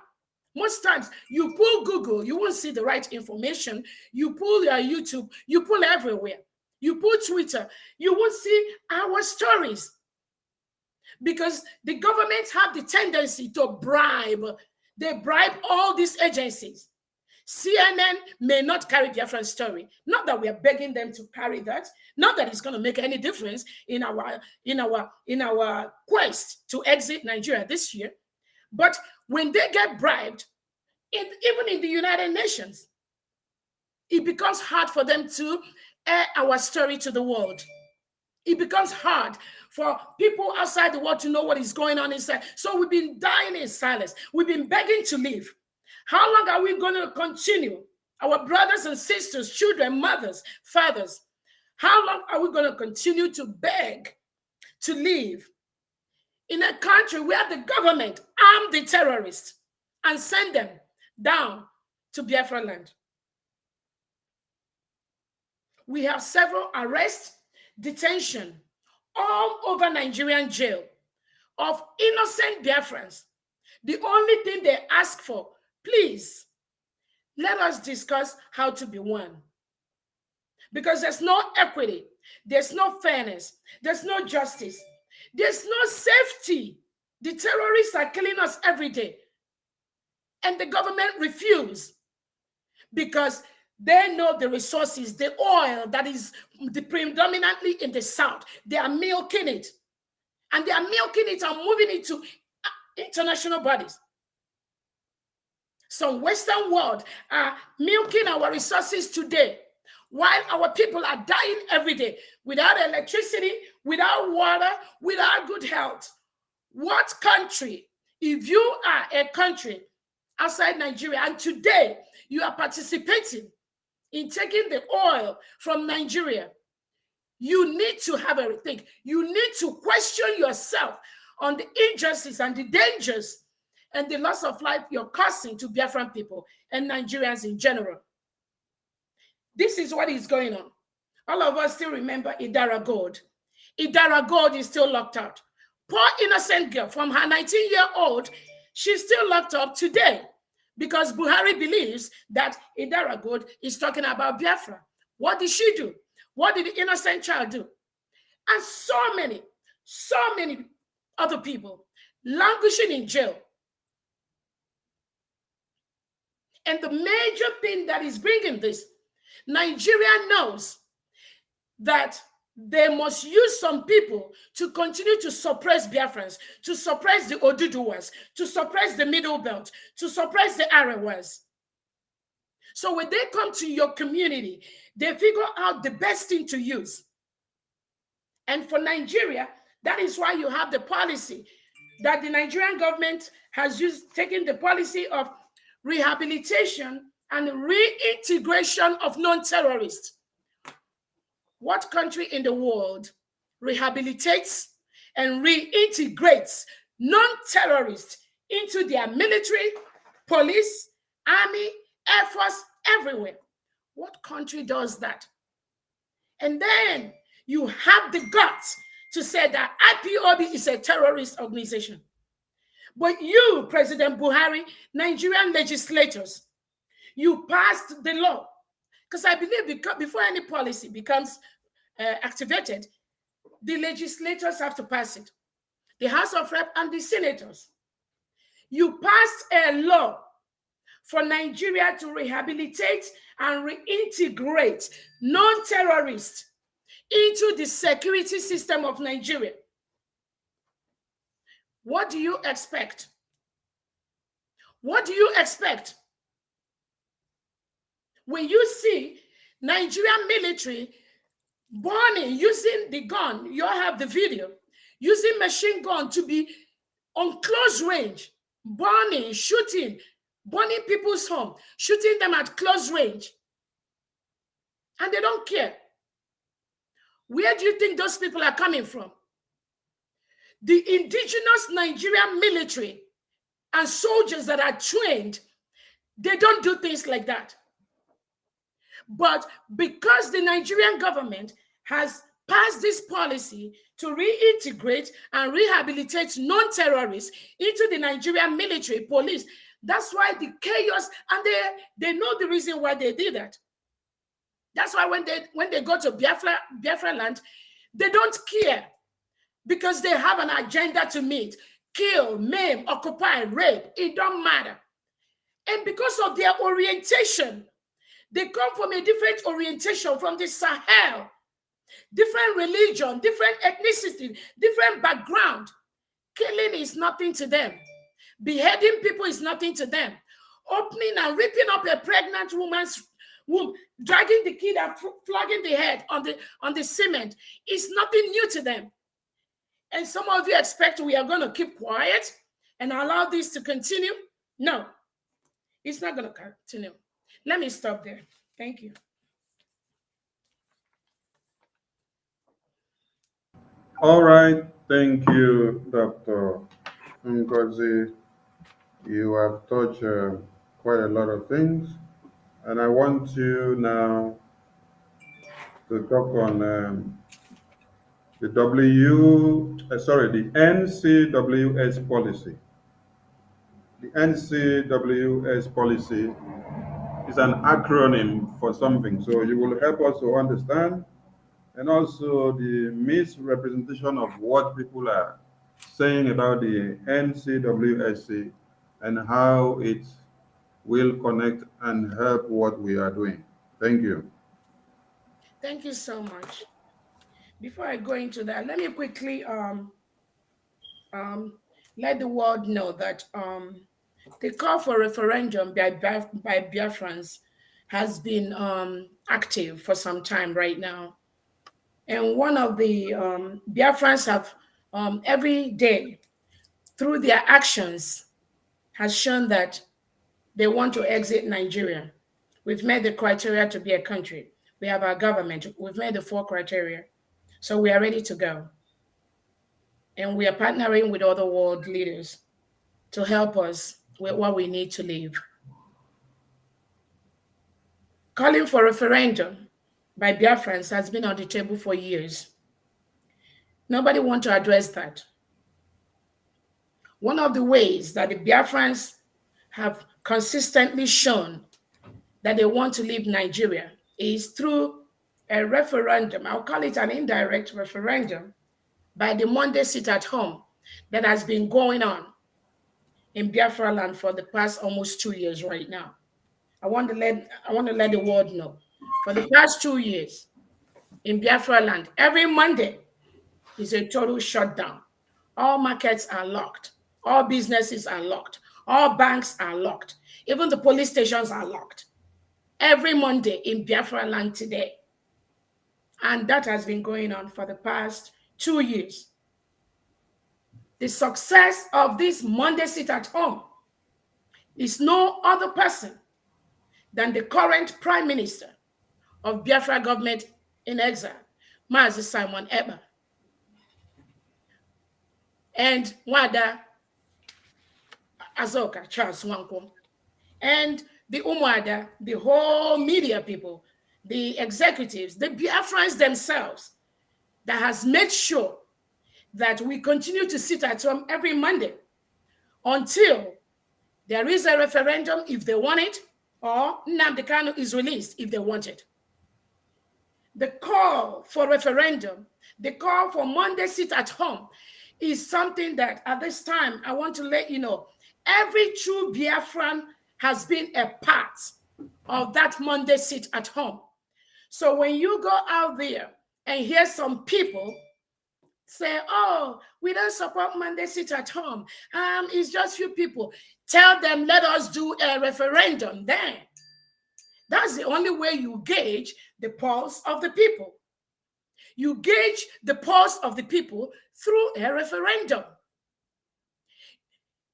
S7: most times you pull Google, you won't see the right information. You pull your YouTube, you pull everywhere. You pull Twitter, you won't see our stories. Because the government have the tendency to bribe. They bribe all these agencies. CNN may not carry Biafran story. Not that we are begging them to carry that. Not that it's going to make any difference in our quest to exit Nigeria this year. But when they get bribed, even in the United Nations, it becomes hard for them to air our story to the world. It becomes hard for people outside the world to know what is going on inside. So we've been dying in silence. We've been begging to leave. How long are we going to continue? Our brothers and sisters, children, mothers, fathers, how long are we going to continue to beg to leave in a country where the government armed the terrorists and sent them down to Biafra land? We have several arrests, detention all over Nigerian jail of innocent Biafrans. The only thing they ask for, please, let us discuss how to be one. Because there's no equity, there's no fairness, there's no justice, there's no safety. The terrorists are killing us every day. And the government refuses because they know the resources, the oil that is predominantly in the south. They are milking it. And they are milking it and moving it to international bodies. Some Western world are milking our resources today, while our people are dying every day without electricity, without water, without good health. What country, if you are a country outside Nigeria and today you are participating in taking the oil from Nigeria, you need to have a rethink. You need to question yourself on the injustice and the dangers and the loss of life you're causing to Biafran people and Nigerians in general. This is what is going on. All of us still remember Idara Gold. Idara Gold is still locked out. Poor innocent girl from her 19-year-old, she's still locked up today because Buhari believes that Idara Gold is talking about Biafra. What did she do? What did the innocent child do? And so many other people languishing in jail. And the major thing that is bringing this, Nigeria knows that they must use some people to continue to suppress Biafrans, to suppress the Oduduwas, to suppress the Middle Belt, to suppress the Arewas. So when they come to your community, they figure out the best thing to use. And for Nigeria, that is why you have the policy that the Nigerian government has used, taking the policy of rehabilitation and reintegration of non-terrorists. What country in the world rehabilitates and reintegrates non-terrorists into their military, police, army, air force, everywhere? What country does that? And then you have the guts to say that IPOB is a terrorist organization. But you, President Buhari, Nigerian legislators, you passed the law. Because I believe before any policy becomes activated, the legislators have to pass it. The House of Rep and the senators. You passed a law for Nigeria to rehabilitate and reintegrate non-terrorists into the security system of Nigeria. What do you expect? What do you expect when you see Nigerian military burning, using the gun, you all have the video, using machine gun to be on close range, burning, shooting, burning people's home, shooting them at close range. And they don't care. Where do you think those people are coming from? The indigenous Nigerian military and soldiers that are trained, they don't do things like that. But because the Nigerian government has passed this policy to reintegrate and rehabilitate non-terrorists into the Nigerian military police, that's why the chaos, and they know the reason why they did that. That's why when they go to Biafra land, they don't care, because they have an agenda to meet. Kill, maim, occupy, rape, it don't matter. And because of their orientation, they come from a different orientation, from the Sahel, different religion, different ethnicity, different background. Killing is nothing to them. Beheading people is nothing to them. Opening and ripping up a pregnant woman's womb, dragging the kid and flogging the head on the cement is nothing new to them. And some of you expect we are going to keep quiet and allow this to continue. No, it's not going to continue. Let me stop there. Thank you.
S6: All right. Thank you, Dr. Ngozi. You have touched quite a lot of things. And I want you now to talk on the NCWS policy. The NCWS policy is an acronym for something, so you will help us to understand, and also the misrepresentation of what people are saying about the NCWSC and how it will connect and help what we are doing. Thank you.
S7: Thank you so much. Before I go into that, let me quickly let the world know that the call for referendum by Biafrans has been active for some time right now. And one of the Biafrans have every day, through their actions, has shown that they want to exit Nigeria. We've met the criteria to be a country. We have our government. We've met the 4 criteria. So we are ready to go. And we are partnering with other world leaders to help us with what we need to live. Calling for referendum by Biafrans has been on the table for years. Nobody wants to address that. One of the ways that the Biafrans have consistently shown that they want to leave Nigeria is through a referendum. I'll call it an indirect referendum by the Monday sit at home that has been going on in Biafra land for the past almost 2 years right now. I want to let the world know. For the past 2 years in Biafra land, every Monday is a total shutdown. All markets are locked. All businesses are locked. All banks are locked. Even the police stations are locked. Every Monday in Biafra land today. And that has been going on for the past 2 years. The success of this Monday sit at home is no other person than the current Prime Minister of Biafra government in exile, Mazi Simon Ekpa, and Wada Azoka Charles Nwankwo, and the Umuada, the whole media people, the executives, the Biafrans themselves, that has made sure that we continue to sit at home every Monday until there is a referendum if they want it, or Nnamdi Kanu is released if they want it. The call for referendum, the call for Monday sit at home is something that at this time, I want to let you know, every true Biafran has been a part of that Monday sit at home. So when you go out there and hear some people say, oh, we don't support Monday sit at home, it's just few people, tell them, let us do a referendum then. That's the only way you gauge the pulse of the people. You gauge the pulse of the people through a referendum.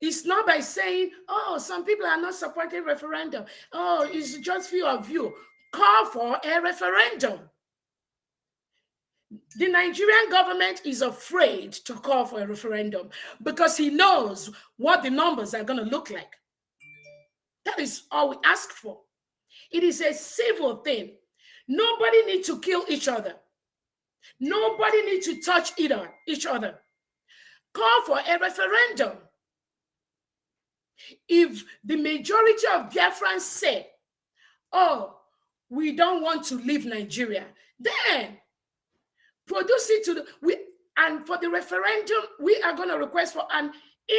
S7: It's not by saying, oh, some people are not supporting referendum. Oh, it's just few of you. Call for a referendum. The Nigerian government is afraid to call for a referendum because he knows what the numbers are going to look like. That is all we ask for. It is a civil thing. Nobody needs to kill each other. Nobody needs to touch each other. Call for a referendum. If the majority of Biafrans say, oh, we don't want to leave Nigeria, then produce it and for the referendum, we are going to request for an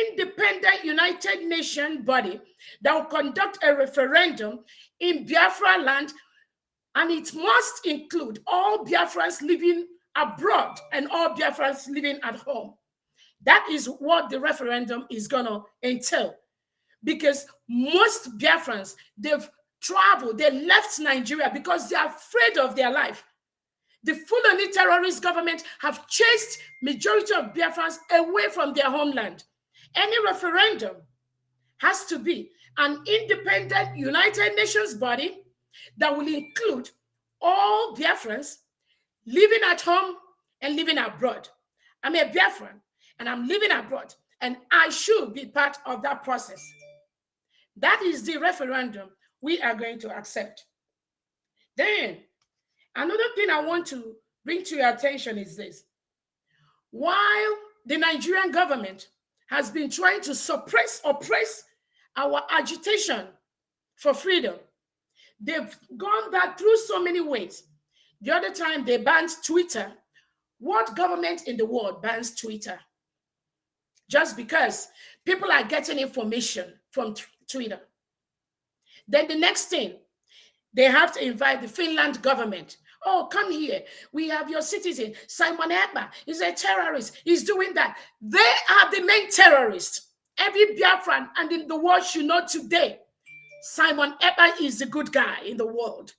S7: independent United Nations body that will conduct a referendum in Biafra land, and it must include all Biafrans living abroad and all Biafrans living at home. That is what the referendum is going to entail. Because most Biafrans, they've traveled, they left Nigeria because they are afraid of their life. The Fulani terrorist government have chased majority of Biafrans away from their homeland. Any referendum has to be an independent United Nations body that will include all Biafrans living at home and living abroad. I'm a Biafran and I'm living abroad, and I should be part of that process. That is the referendum we are going to accept. Then, another thing I want to bring to your attention is this. While the Nigerian government has been trying to oppress our agitation for freedom, they've gone that through so many ways. The other time they banned Twitter. What government in the world bans Twitter? Just because people are getting information from Twitter. Then the next thing, they have to invite the Finland government. Oh, come here. We have your citizen, Simon Ekpa. He's a terrorist. He's doing that. They are the main terrorists. Every Biafran and in the world should know today, Simon Ekpa is the good guy in the world.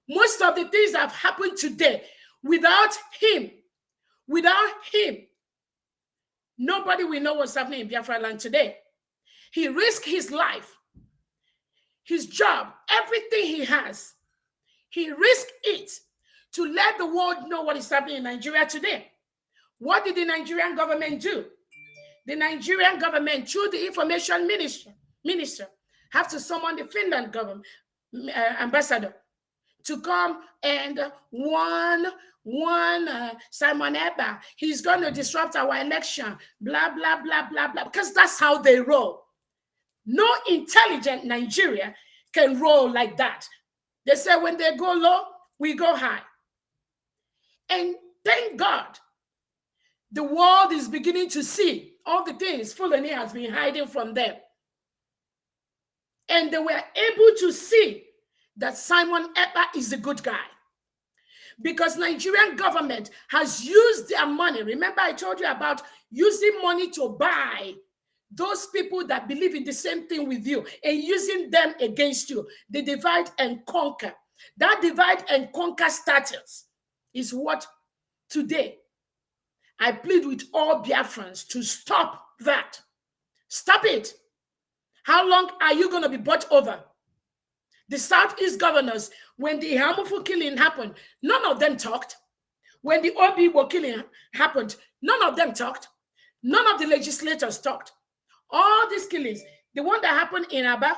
S7: Most of the things that have happened today, without him, nobody will know what's happening in Biafra land today. He risked his life, his job, everything he has. He risked it to let the world know what is happening in Nigeria today. What did the Nigerian government do? The Nigerian government, through the information minister, have to summon the Finland government ambassador to come and warn Simon Ekpa. He's going to disrupt our election, blah, blah, blah, blah, blah, because that's how they roll. No intelligent Nigeria can roll like that. They say when they go low, we go high. And thank God, the world is beginning to see all the things Fulani has been hiding from them. And they were able to see that Simon Ekpa is a good guy. Because Nigerian government has used their money. Remember I told you about using money to buy those people that believe in the same thing with you and using them against you. They divide and conquer. That divide and conquer status is what today I plead with all Biafrans to stop that. Stop it. How long are you going to be bought over? The Southeast governors, when the harmful killing happened, none of them talked. When the Obibo killing happened, none of them talked. None of the legislators talked. All these killings, the one that happened in Aba,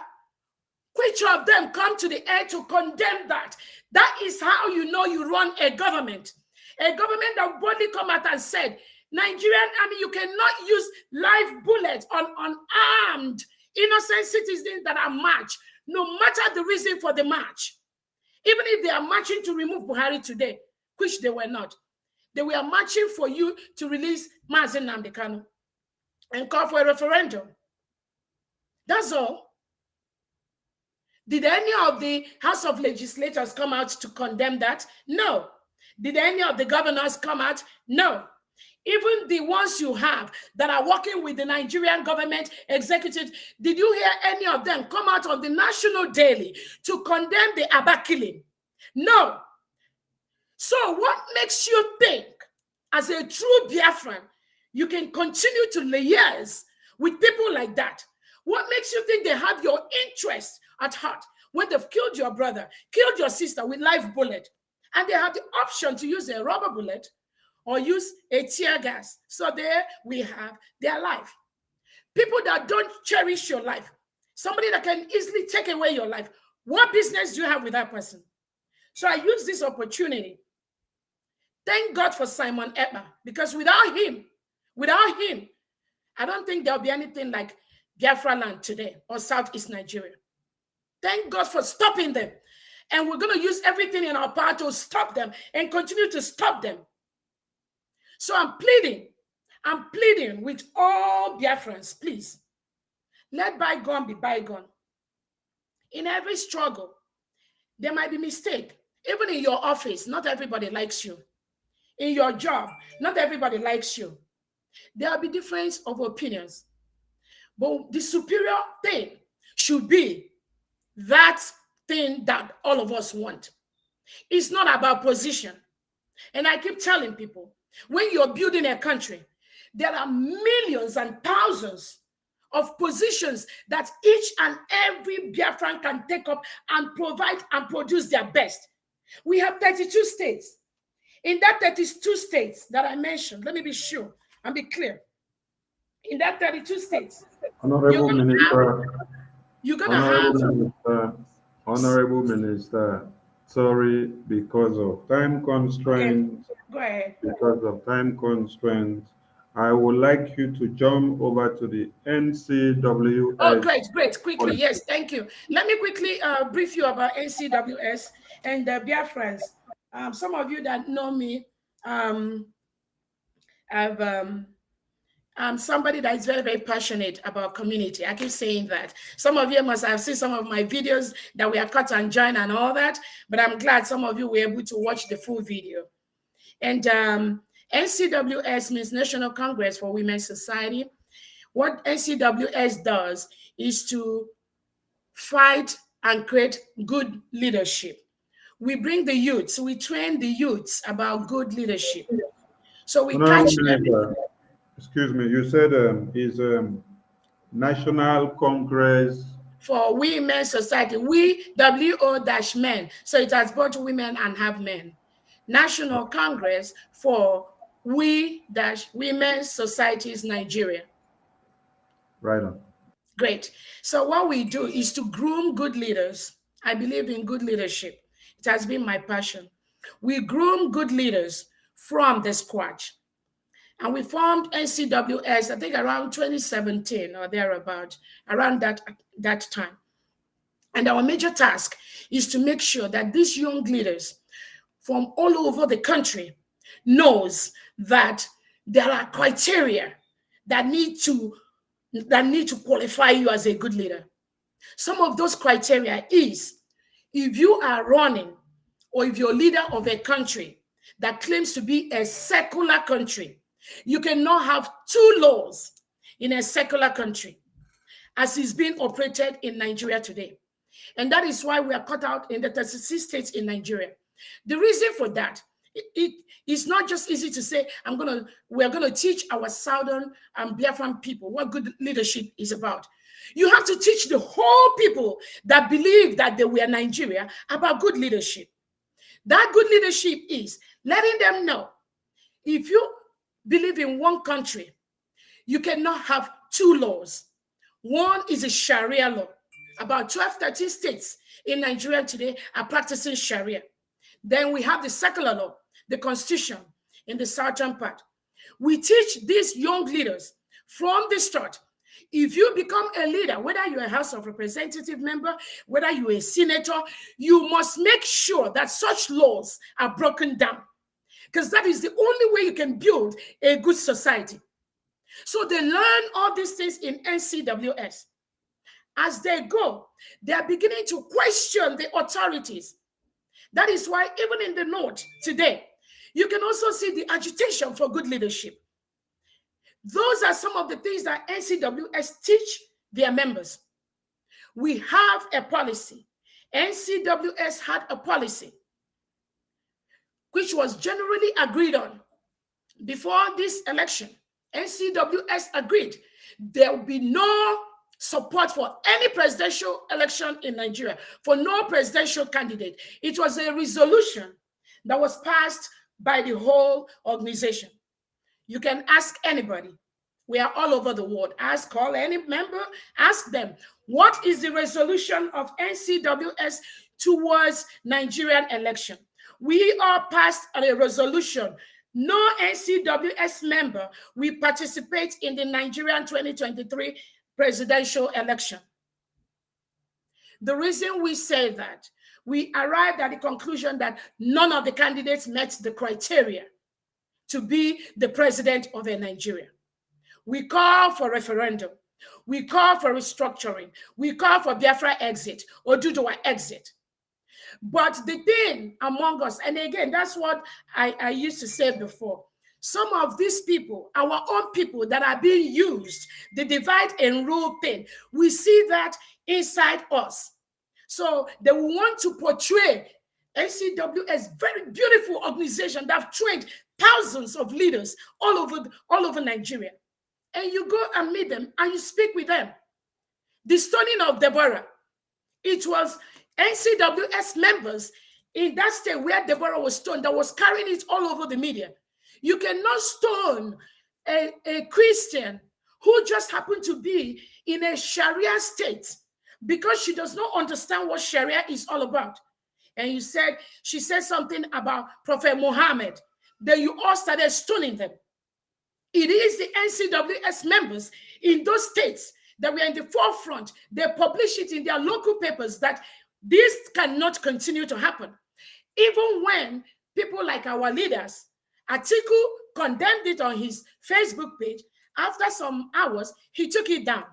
S7: which of them come to the air to condemn that? That is how you know you run a government. A government that boldly come out and said, Nigerian army, you cannot use live bullets on unarmed innocent citizens that are marched, no matter the reason for the march. Even if they are marching to remove Buhari today, which they were not. They were marching for you to release Mazi Nnamdi Kanu and call for a referendum. That's all. Did any of the House of Legislators come out to condemn that? No. Did any of the governors come out? No. Even the ones you have that are working with the Nigerian government executive, did you hear any of them come out on the national daily to condemn the Aba killing? No. So what makes you think, as a true Biafran, you can continue to liaise with people like that? What makes you think they have your interest at heart when they've killed your brother, killed your sister with live bullet, and they have the option to use a rubber bullet or use a tear gas? So there we have their life. People that don't cherish your life, somebody that can easily take away your life, what business do you have with that person? So I use this opportunity. Thank God for Simon Ekpa, because without him, I don't think there'll be anything like Biafra land today or Southeast Nigeria. Thank God for stopping them. And we're going to use everything in our power to stop them and continue to stop them. So I'm pleading with all Biafrans, please, let bygone be bygone. In every struggle, there might be mistake. Even in your office, not everybody likes you. In your job, not everybody likes you. There will be difference of opinions. But the superior thing should be that thing that all of us want. It's not about position. And I keep telling people, when you're building a country, there are millions and thousands of positions that each and every Biafran can take up and provide and produce their best. We have 32 states. In that 32 states that I mentioned, let me be sure and be clear. In that 32 states,
S6: Honorable Minister, Honorable Minister, sorry, because of time constraints.
S7: Okay. Go ahead.
S6: Because of time constraints, I would like you to jump over to the NCWS.
S7: Oh, great. Quickly. Yes, thank you. Let me quickly brief you about NCWS and the Biafrans. Some of you that know me, I'm somebody that is very, very passionate about community. I keep saying that. Some of you must have seen some of my videos that we have cut and join and all that, but I'm glad some of you were able to watch the full video. And NCWS means National Congress for Women's Society. What NCWS does is to fight and create good leadership. We bring the youths, we train the youths about good leadership. So we catch them.
S6: Excuse me, you said is National Congress
S7: for Women's Society. We WO-men. So it has both women and have men. National Congress for Women's Societies Nigeria.
S6: Right on.
S7: Great. So what we do is to groom good leaders. I believe in good leadership. It has been my passion. We groom good leaders from the scratch. And we formed NCWS, I think around 2017 or thereabout, around that time. And our major task is to make sure that these young leaders from all over the country knows that there are criteria that need to qualify you as a good leader. Some of those criteria is, if you are running or if you're leader of a country that claims to be a secular country, you cannot have two laws in a secular country as is being operated in Nigeria today. And that is why we are cut out in the 36 states in Nigeria. The reason for that, it's not just easy to say, we're going to teach our Southern and Biafran people what good leadership is about. You have to teach the whole people that believe that they were Nigeria about good leadership. That good leadership is letting them know, if you believe in one country, you cannot have two laws. One is a Sharia law. About 12, 13 states in Nigeria today are practicing Sharia. Then we have the secular law, the constitution in the southern part. We teach these young leaders from the start, if you become a leader, whether you're a House of Representative member, whether you're a senator, you must make sure that such laws are broken down, because that is the only way you can build a good society. So they learn all these things in NCWS. As they go, they are beginning to question the authorities. That is why even in the North today, You can also see the agitation for good leadership. Those are some of the things that NCWS teach their members. We have a policy. NCWS had a policy which was generally agreed on before this election. NCWS agreed there will be no support for any presidential election in Nigeria, for no presidential candidate. It was a resolution that was passed by the whole organization. You can ask anybody. We are all over the world. Call any member, ask them, what is the resolution of NCWS towards Nigerian election? We are passed a resolution. No NCWS member will participate in the Nigerian 2023 presidential election. The reason we say that, we arrived at the conclusion that none of the candidates met the criteria to be the president of Nigeria. We call for referendum. We call for restructuring. We call for Biafra exit or Oduduwa exit. But the thing among us, and again, that's what I used to say before, some of these people, our own people that are being used, the divide and rule thing, we see that inside us. So they want to portray NCWS, very beautiful organization that have trained thousands of leaders all over Nigeria. And you go and meet them and you speak with them. The stoning of Deborah, it was NCWS members in that state where Deborah was stoned that was carrying it all over the media. You cannot stone a Christian who just happened to be in a Sharia state because she does not understand what Sharia is all about. And she said something about Prophet Muhammad, then you all started stoning them. It is the NCWS members in those states that were in the forefront. They publish it in their local papers that this cannot continue to happen. Even when people like our leaders, Atiku condemned it on his Facebook page, after some hours, he took it down.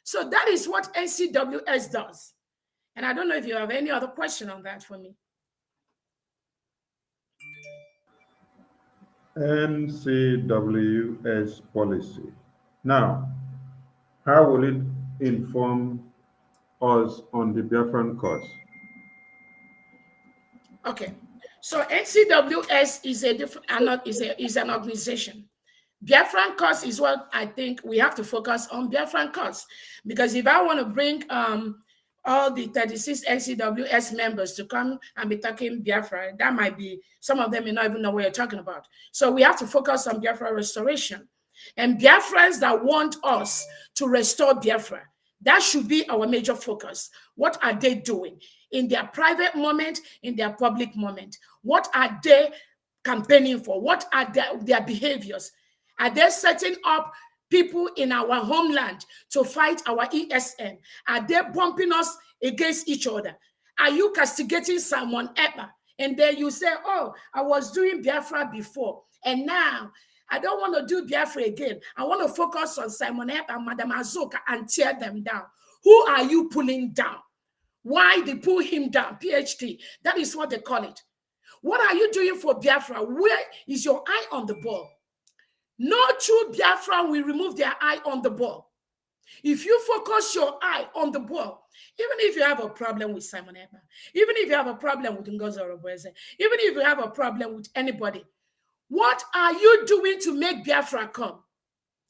S7: So that is what NCWS does. And I don't know if you have any other question on that for me.
S6: NCWS policy. Now, how will it inform us on the Biafran cause?
S7: Okay, so NCWS is an organization. Biafran cause is what I think we have to focus on. Biafran cause, because if I want to bring all the 36 NCWS members to come and be talking Biafra, that might be, some of them may not even know what you're talking about. So we have to focus on Biafra restoration. And Biafrans that want us to restore Biafra, that should be our major focus. What are they doing in their private moment, in their public moment? What are they campaigning for? What are their behaviors? Are they setting up people in our homeland to fight our ESN? Are they bumping us against each other? Are you castigating someone ever? And then you say, oh, I was doing Biafra before, and now I don't want to do Biafra again. I want to focus on Simon Epa and Madam Azoka and tear them down. Who are you pulling down? Why they pull him down? PhD. That is what they call it. What are you doing for Biafra? Where is your eye on the ball? No true Biafra will remove their eye on the ball. If you focus your eye on the ball, even if you have a problem with Simon Epa, even if you have a problem with Ngozi Orabueze, even if you have a problem with anybody, what are you doing to make Biafra come?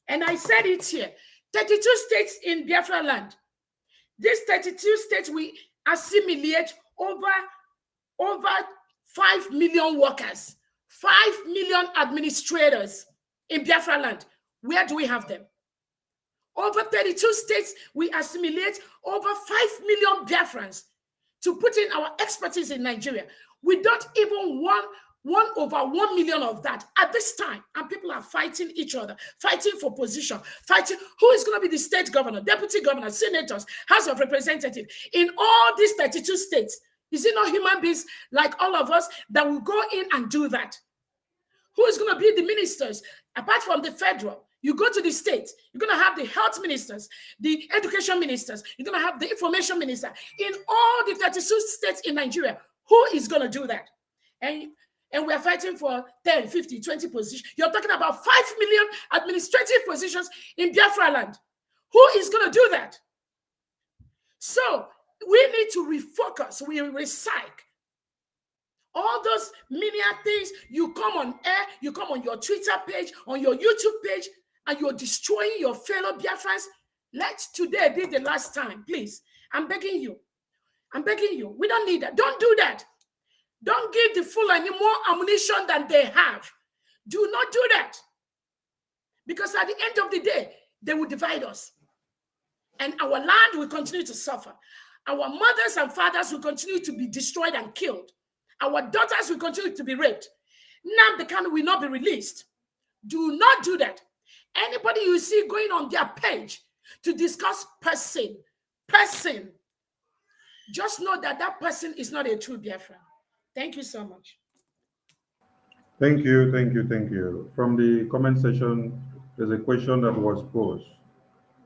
S7: And I said it here, 32 states in Biafra land. These 32 states, we assimilate over 5 million workers, 5 million administrators in Biafra land. Where do we have them? Over 32 states, we assimilate over 5 million Biafrans to put in our expertise in Nigeria. We don't even want 1/1 million of that at this time. And people are fighting each other, fighting for position, fighting who is going to be the state governor, deputy governor, senators, House of Representatives. In all these 32 states, is it not human beings like all of us that will go in and do that? Who is going to be the ministers? Apart from the federal, you go to the state, you're going to have the health ministers, the education ministers, you're going to have the information minister. In all the 32 states in Nigeria, who is going to do that? And And we are fighting for 10, 50, 20 positions. You're talking about 5 million administrative positions in Biafra land. Who is going to do that? So we need to refocus. We recycle. All those menial things, you come on air, you come on your Twitter page, on your YouTube page, and you're destroying your fellow Biafrans. Let today be the last time, please. I'm begging you. I'm begging you. We don't need that. Don't do that. Don't give the Fulani more ammunition than they have. Do not do that. Because at the end of the day, they will divide us. And our land will continue to suffer. Our mothers and fathers will continue to be destroyed and killed. Our daughters will continue to be raped. Nnamdi Kanu will not be released. Do not do that. Anybody you see going on their page to discuss person, just know that that person is not a true Biafran. Thank you so much.
S6: Thank you, thank you, thank you. From the comment section, there's a question that was posed.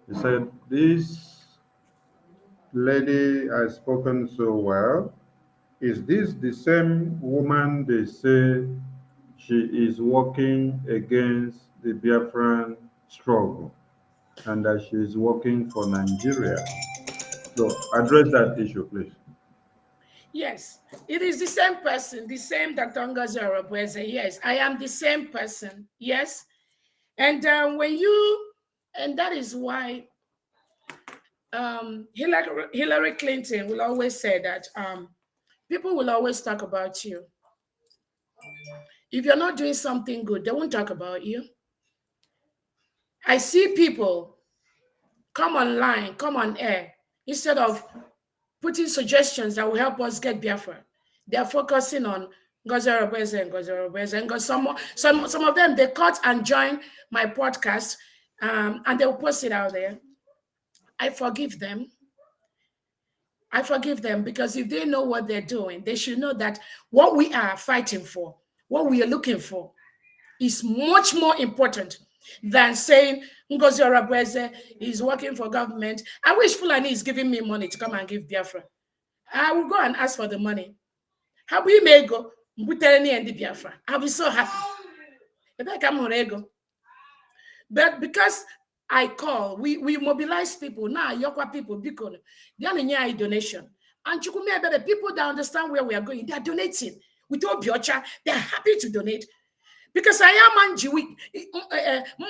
S6: He said, this lady has spoken so well. Is this the same woman they say she is working against the Biafran struggle and that she is working for Nigeria? So address that issue, please.
S7: Yes, it is the same person, the same Dr. Ngozi Orabueze. Yes, I am the same person. Yes. And and that is why Hillary Clinton will always say that people will always talk about you. If you're not doing something good, they won't talk about you. I see people come online, come on air, instead of putting suggestions that will help us get Biafra. They're focusing on Ngozi Orabueze and Ngozi Orabueze. And some of them, they cut and join my podcast and they'll post it out there. I forgive them. I forgive them because if they know what they're doing, they should know that what we are fighting for, what we are looking for, is much more important than saying Ngozi Orabueze is working for government. I wish Fulani is giving me money to come and give Biafra. I will go and ask for the money. How we may go, and Biafra. I'll be so happy. But because I call, we mobilize people. Now, Yokwa people, because they are a donation. And the people that understand where we are going, they are donating. With all Biocha, they are happy to donate. Because I am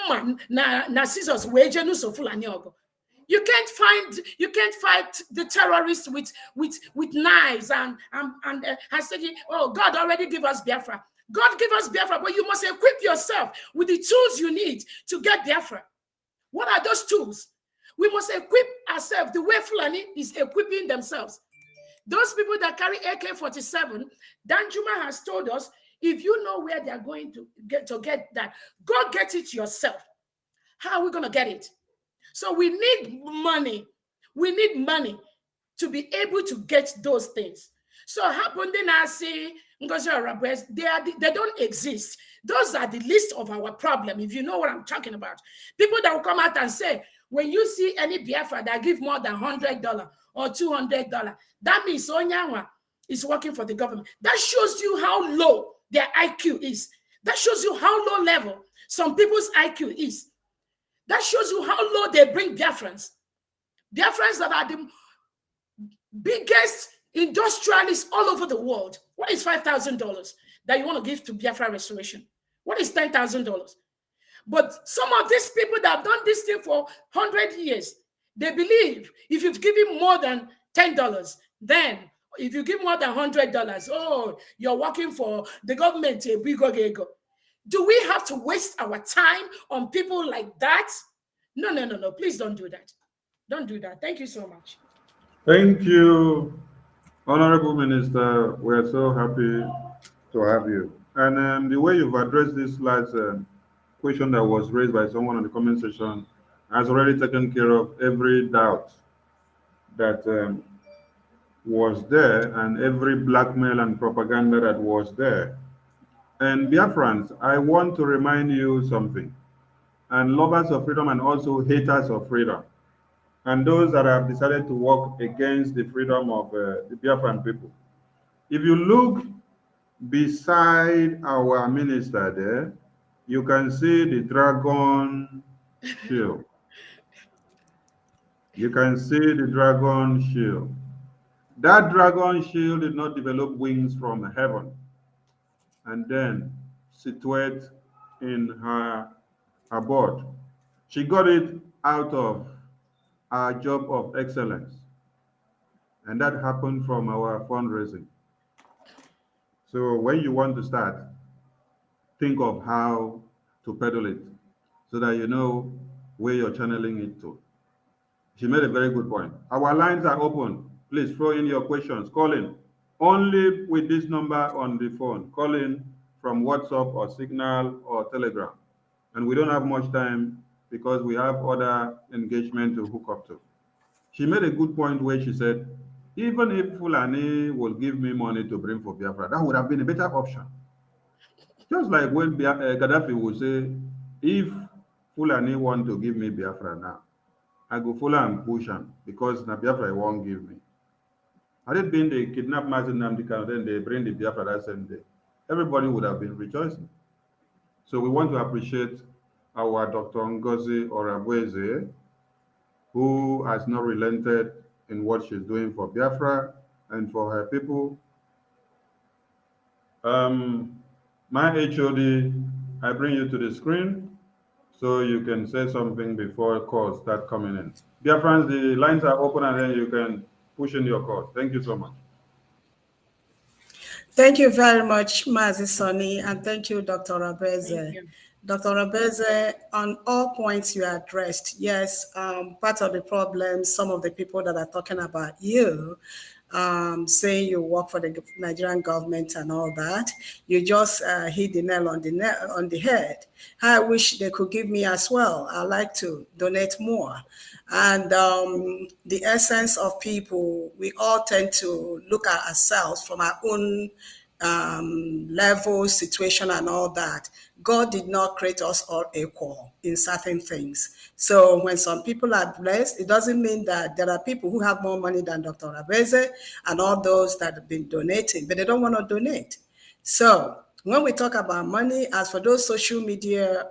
S7: man na scissors wage so Fulani ogo. You can't fight the terrorists with knives and saying, oh, God already gave us Biafra. God give us Biafra, but you must equip yourself with the tools you need to get Biafra. What are those tools? We must equip ourselves the way Fulani is equipping themselves. Those people that carry AK-47, Danjuma has told us, if you know where they are going to get that, go get it yourself. How are we going to get it? So we need money. We need money to be able to get those things. So happen then I say, Ngozi Orabueze, they don't exist. Those are the list of our problem, if you know what I'm talking about. People that will come out and say, when you see any Biafra that give more than $100 or $200, that means Onyanwa is working for the government. That shows you how low their IQ is. That shows you how low level some people's IQ is. That shows you how low they bring Biafrans. Biafrans that are the biggest industrialists all over the world. What is $5,000 that you want to give to Biafra restoration? What is $10,000? But some of these people that have done this thing for 100 years, they believe if you've given more than $10, then if you give more than $100, oh, you're working for the government. Do we have to waste our time on people like that? No. Please don't do that. Don't do that. Thank you so much.
S6: Thank you, Honorable Minister. We're so happy to have you. And the way you've addressed this last question that was raised by someone in the comment section has already taken care of every doubt that was there and every blackmail and propaganda that was there. And Biafrans, I want to remind you something, and lovers of freedom and also haters of freedom, and those that have decided to work against the freedom of the Biafran people. If you look beside our minister there, you can see the dragon shield. You can see the dragon shield. That dragon shield did not develop wings from heaven and then situate in her board. She got it out of our job of excellence. And that happened from our fundraising. So when you want to start, think of how to pedal it so that you know where you're channeling it to. She made a very good point. Our lines are open. Please throw in your questions. Call in. Only with this number on the phone. Call in from WhatsApp or Signal or Telegram. And we don't have much time because we have other engagement to hook up to. She made a good point where she said, even if Fulani will give me money to bring for Biafra, that would have been a better option. Just like when Gaddafi would say, if Fulani want to give me Biafra now, I go follow and push him because na Biafra won't give me. Had it been they kidnap Mazi Nnamdi Kanu, then they bring the Biafra that same day, everybody would have been rejoicing. So we want to appreciate our Dr. Ngozi Orabueze, who has not relented in what she's doing for Biafra and for her people. My HOD, I bring you to the screen so you can say something before calls start coming in. Biafrans, the lines are open and then you can push in your calls. Thank you so much.
S4: Thank you very much, Mazi Sonny, and thank you, Dr. Orabueze. Dr. Orabueze, on all points you addressed, yes, part of the problem, some of the people that are talking about you, saying you work for the Nigerian government and all that, you just hit the nail on the head. I wish they could give me as well. I like to donate more. And the essence of people, we all tend to look at ourselves from our own level, situation, and all that. God did not create us all equal in certain things. So when some people are blessed, it doesn't mean that there are people who have more money than Dr. Orabueze and all those that have been donating, but they don't want to donate. So when we talk about money, as for those social media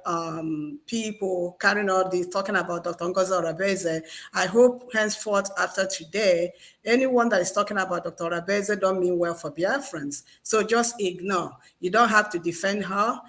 S4: people carrying all this, talking about Dr. Ngozi Orabueze, I hope henceforth after today, anyone that is talking about Dr. Orabueze don't mean well for Biafrans. So just ignore. You don't have to defend her.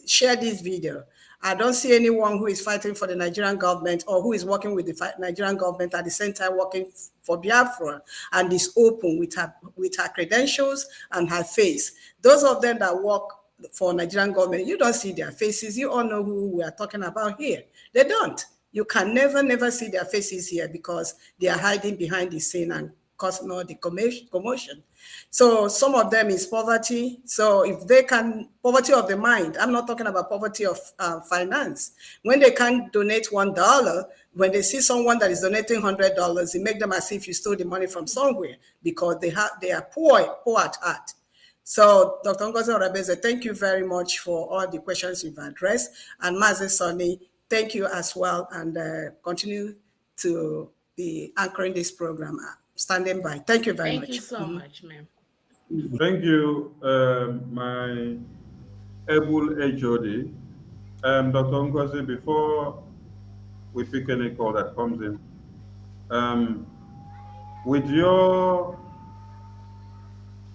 S4: Share this video. I don't see anyone who is fighting for the Nigerian government or who is working with the Nigerian government at the same time working for Biafra and is open with her credentials and her face. Those of them that work for Nigerian government, you don't see their faces. You all know who we are talking about here. They don't. You can never see their faces here because they are hiding behind the scene and causing all the commotion. So some of them is poverty. So if they can, poverty of the mind, I'm not talking about poverty of finance. When they can't donate $1, when they see someone that is donating $100, it makes them as if you stole the money from somewhere because they are poor at heart. So Dr. Ngozi Orabueze, thank you very much for all the questions you've addressed. And Mazi Sonny, thank you as well, and continue to be anchoring this program. Standing by. Thank you very much.
S7: Thank you so much, ma'am.
S6: Thank you, my able HOD. Dr. Ngozi, before we pick any call that comes in, with your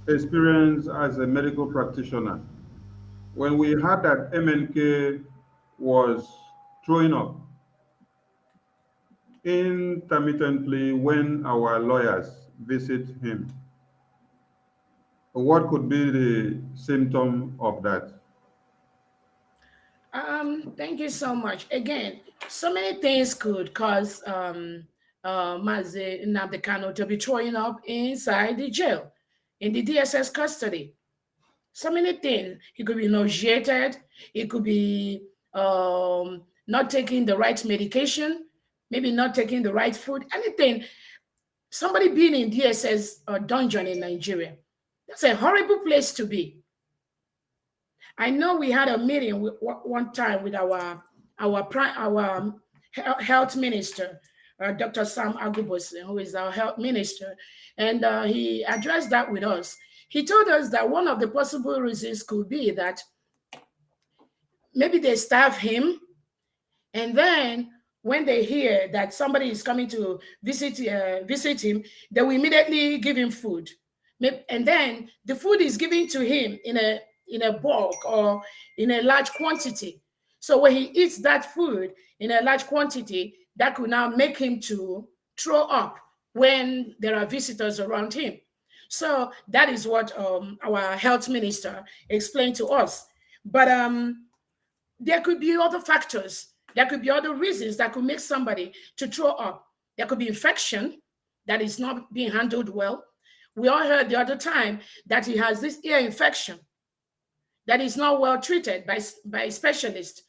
S6: experience as a medical practitioner, when we heard that MNK was throwing up intermittently when our lawyers visit him, what could be the symptom of that?
S7: Thank you so much. Again, so many things could cause Mazi Nnamdi Kanu to be throwing up inside the jail, in the DSS custody. So many things. He could be nauseated. He could be not taking the right medication, maybe not taking the right food, anything. Somebody being in DSS dungeon in Nigeria, that's a horrible place to be. I know we had a meeting one time with our health minister, Dr. Sam Agubose, who is our health minister, and he addressed that with us. he told us that one of the possible reasons could be that maybe they starve him, and then when they hear that somebody is coming to visit him, they will immediately give him food. And then the food is given to him in a bulk or in a large quantity. So when he eats that food in a large quantity, that could now make him to throw up when there are visitors around him. So that is what our health minister explained to us. But there could be other factors. There could be other reasons that could make somebody to throw up. There could be infection that is not being handled well. We all heard the other time that he has this ear infection that is not well treated by a specialist.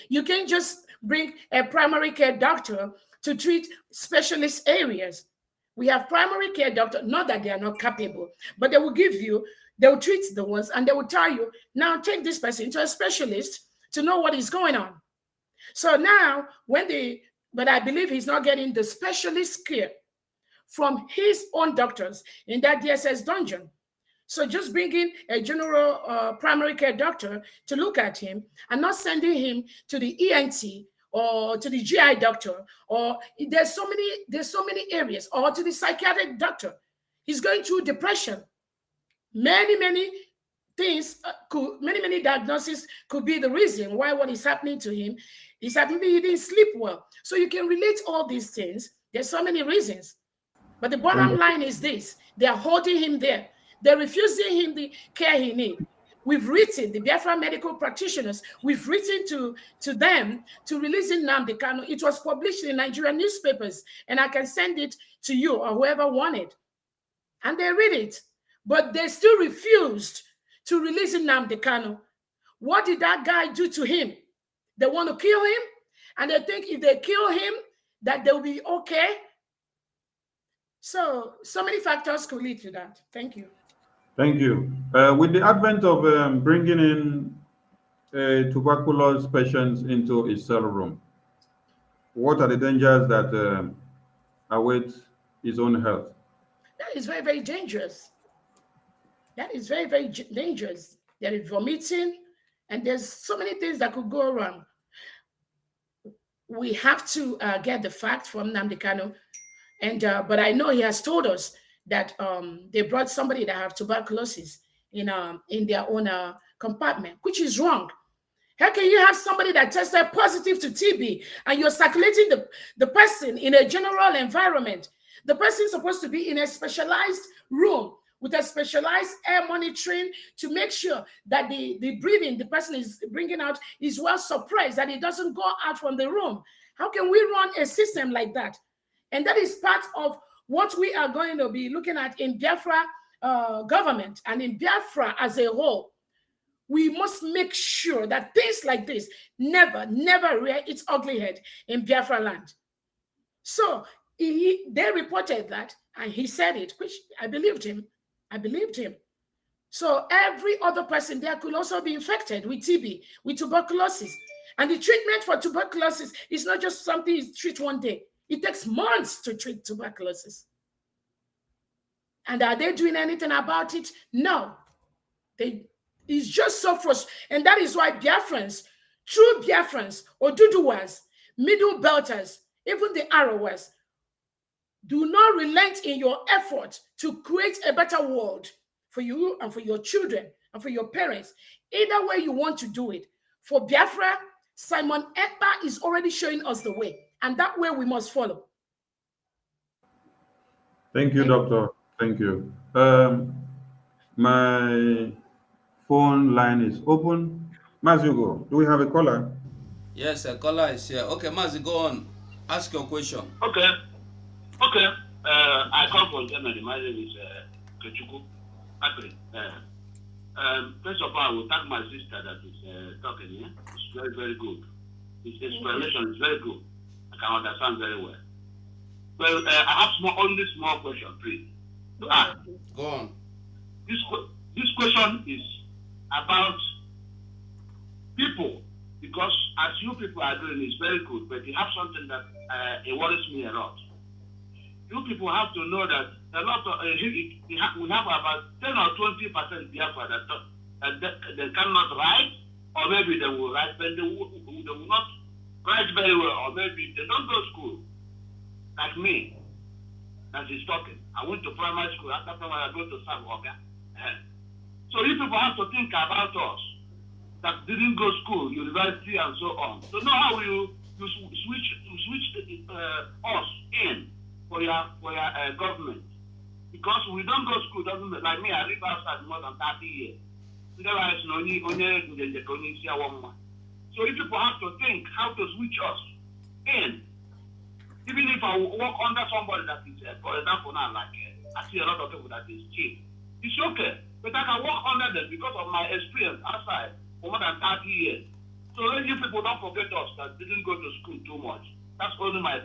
S7: You can't just bring a primary care doctor to treat specialist areas. We have primary care doctors, not that they are not capable, but they will treat the ones and they will tell you, now take this person to a specialist to know what is going on. So now, but I believe he's not getting the specialist care from his own doctors in that DSS dungeon. So just bringing a general primary care doctor to look at him and not sending him to the ENT or to the GI doctor, or there's so many areas, or to the psychiatric doctor. He's going through depression. Many things many diagnoses could be the reason why what is happening to him is that maybe he didn't sleep well. So you can relate all these things. There's so many reasons. But the bottom line is this: they are holding him there. They're refusing him the care he needs. We've written, the Biafra medical practitioners, we've written to them to release Nnamdi Kanu. It was published in Nigerian newspapers, and I can send it to you or whoever wanted. And they read it. But they still refused to release Nnamdi Kanu. What did that guy do to him? They want to kill him, and they think if they kill him, that they'll be okay. So many factors could lead to that. Thank you.
S6: Thank you. With the advent of bringing in tuberculosis patients into a cell room, what are the dangers that await his own health?
S7: That is very, very dangerous. That is very, very dangerous. There is vomiting, and there's so many things that could go wrong. We have to get the fact from Nnamdi Kanu, and but I know he has told us that they brought somebody that have tuberculosis in their own compartment, which is wrong. How can you have somebody that tested positive to TB and you're circulating the person in a general environment? The person is supposed to be in a specialized room with a specialized air monitoring to make sure that the breathing the person is bringing out is well suppressed, that it doesn't go out from the room. How can we run a system like that? And that is part of what we are going to be looking at in Biafra government and in Biafra as a whole. We must make sure that things like this never rear its ugly head in Biafra land. So they reported that, and he said it, which I believed him. So every other person there could also be infected with TB, with tuberculosis. And the treatment for tuberculosis is not just something you treat one day. It takes months to treat tuberculosis. And are they doing anything about it? No. It's just so frustrating. And that is why Biafrans, true Biafrans, Oduduwas, middle belters, even the Arawas, do not relent in your effort to create a better world for you and for your children and for your parents. Either way you want to do it. For Biafra, Simon Ekpa is already showing us the way. And that way we must follow.
S6: Thank you, Doctor. Thank you. My phone line is open. Mazi, do we have a caller?
S1: Yes, a caller is here. Okay, Mazi, go on. Ask your question.
S8: Okay. I come from Germany. My name is Kechuku. First of all, I will thank my sister that is talking here. It's very, very good. His explanation is very good. I can understand very well. Well, I have only small question, please. To ask.
S1: Go on.
S8: This question is about people, because as you people are doing is very good, but you have something that it worries me a lot. you people have to know that a lot of we have about 10 or 20% Biafra that they cannot write, or maybe they will write, but they will not write very well, or maybe they don't go to school, like me, that is talking. I went to primary school. After primary, I go to Samoga. So you people have to think about us that didn't go to school, university, and so on. So know how you switch us in for your government, because we don't go to school. Doesn't mean, like me, I live outside more than 30 years. So you people have to think how to switch us in. Even if I work under somebody that is, for example, now, like I see a lot of people that is cheap, it's okay. But I can work under them because of my experience outside for more than 30 years. So let you people don't forget us that didn't go to school too much. That's only my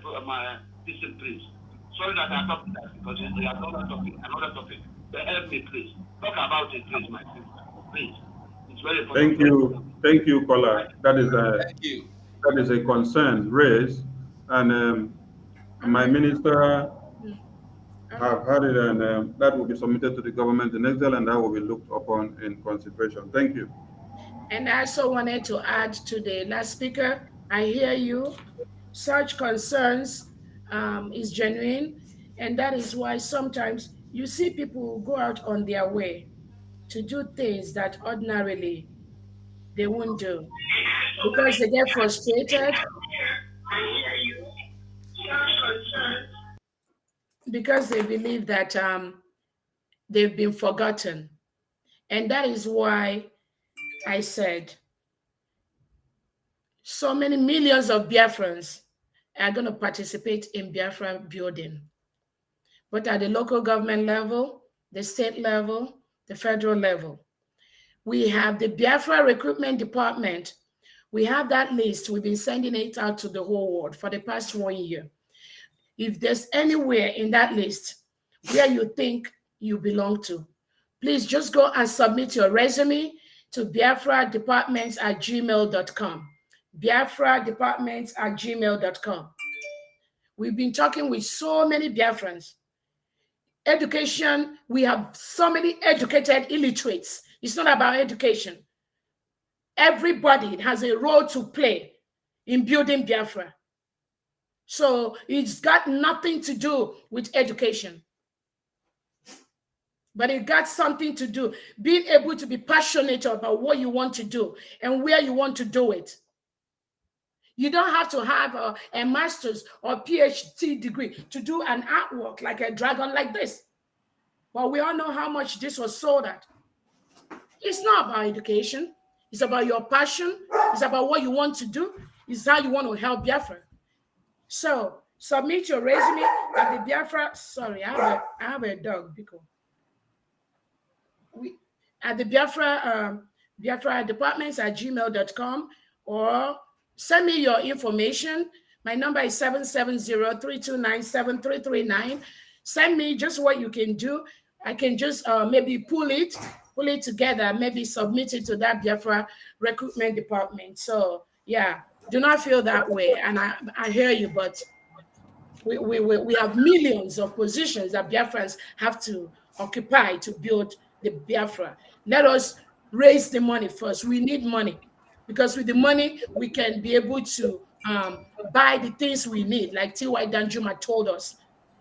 S8: discipline. Sorry that I talked that because it's another topic. But help me, please. Talk about it, please, my sister. Please. It's very important.
S6: Thank you, caller. That is
S1: Thank you.
S6: that is a concern raised, and my minister have had it, and that will be submitted to the government in Excel, and that will be looked upon in consideration. Thank you.
S7: And I also wanted to add to the last speaker, I hear you. Such concerns is genuine, and that is why sometimes you see people go out on their way to do things that ordinarily they won't do because they get frustrated. Because they believe that they've been forgotten. And that is why I said so many millions of Biafrans are going to participate in Biafra building. But at the local government level, the state level, the federal level, we have the Biafra Recruitment Department. We have that list. We've been sending it out to the whole world for the past 1 year. If there's anywhere in that list where you think you belong to, please just go and submit your resume to biafradepartments@gmail.com. biafradepartments@gmail.com. We've been talking with so many Biafrans. Education, we have so many educated illiterates. It's not about education. Everybody has a role to play in building Biafra. So it's got nothing to do with education. But it got something to do, being able to be passionate about what you want to do and where you want to do it. You don't have to have a master's or PhD degree to do an artwork like a dragon like this. But we all know how much this was sold at. It's not about education. It's about your passion. It's about what you want to do. It's how you want to help Biafra. So submit your resume at the Biafra. Sorry, I have a dog, because at the Biafra departments@gmail.com, or send me your information. My number is 770-329-7339. Send me just what you can do. I can just maybe pull it together, maybe submit it to that Biafra Recruitment Department. So yeah, do not feel that way. And I hear you, but we have millions of positions that Biafrans have to occupy to build the Biafra. Let us raise the money first. We need money, because with the money, we can be able to buy the things we need, like T.Y. Danjuma told us.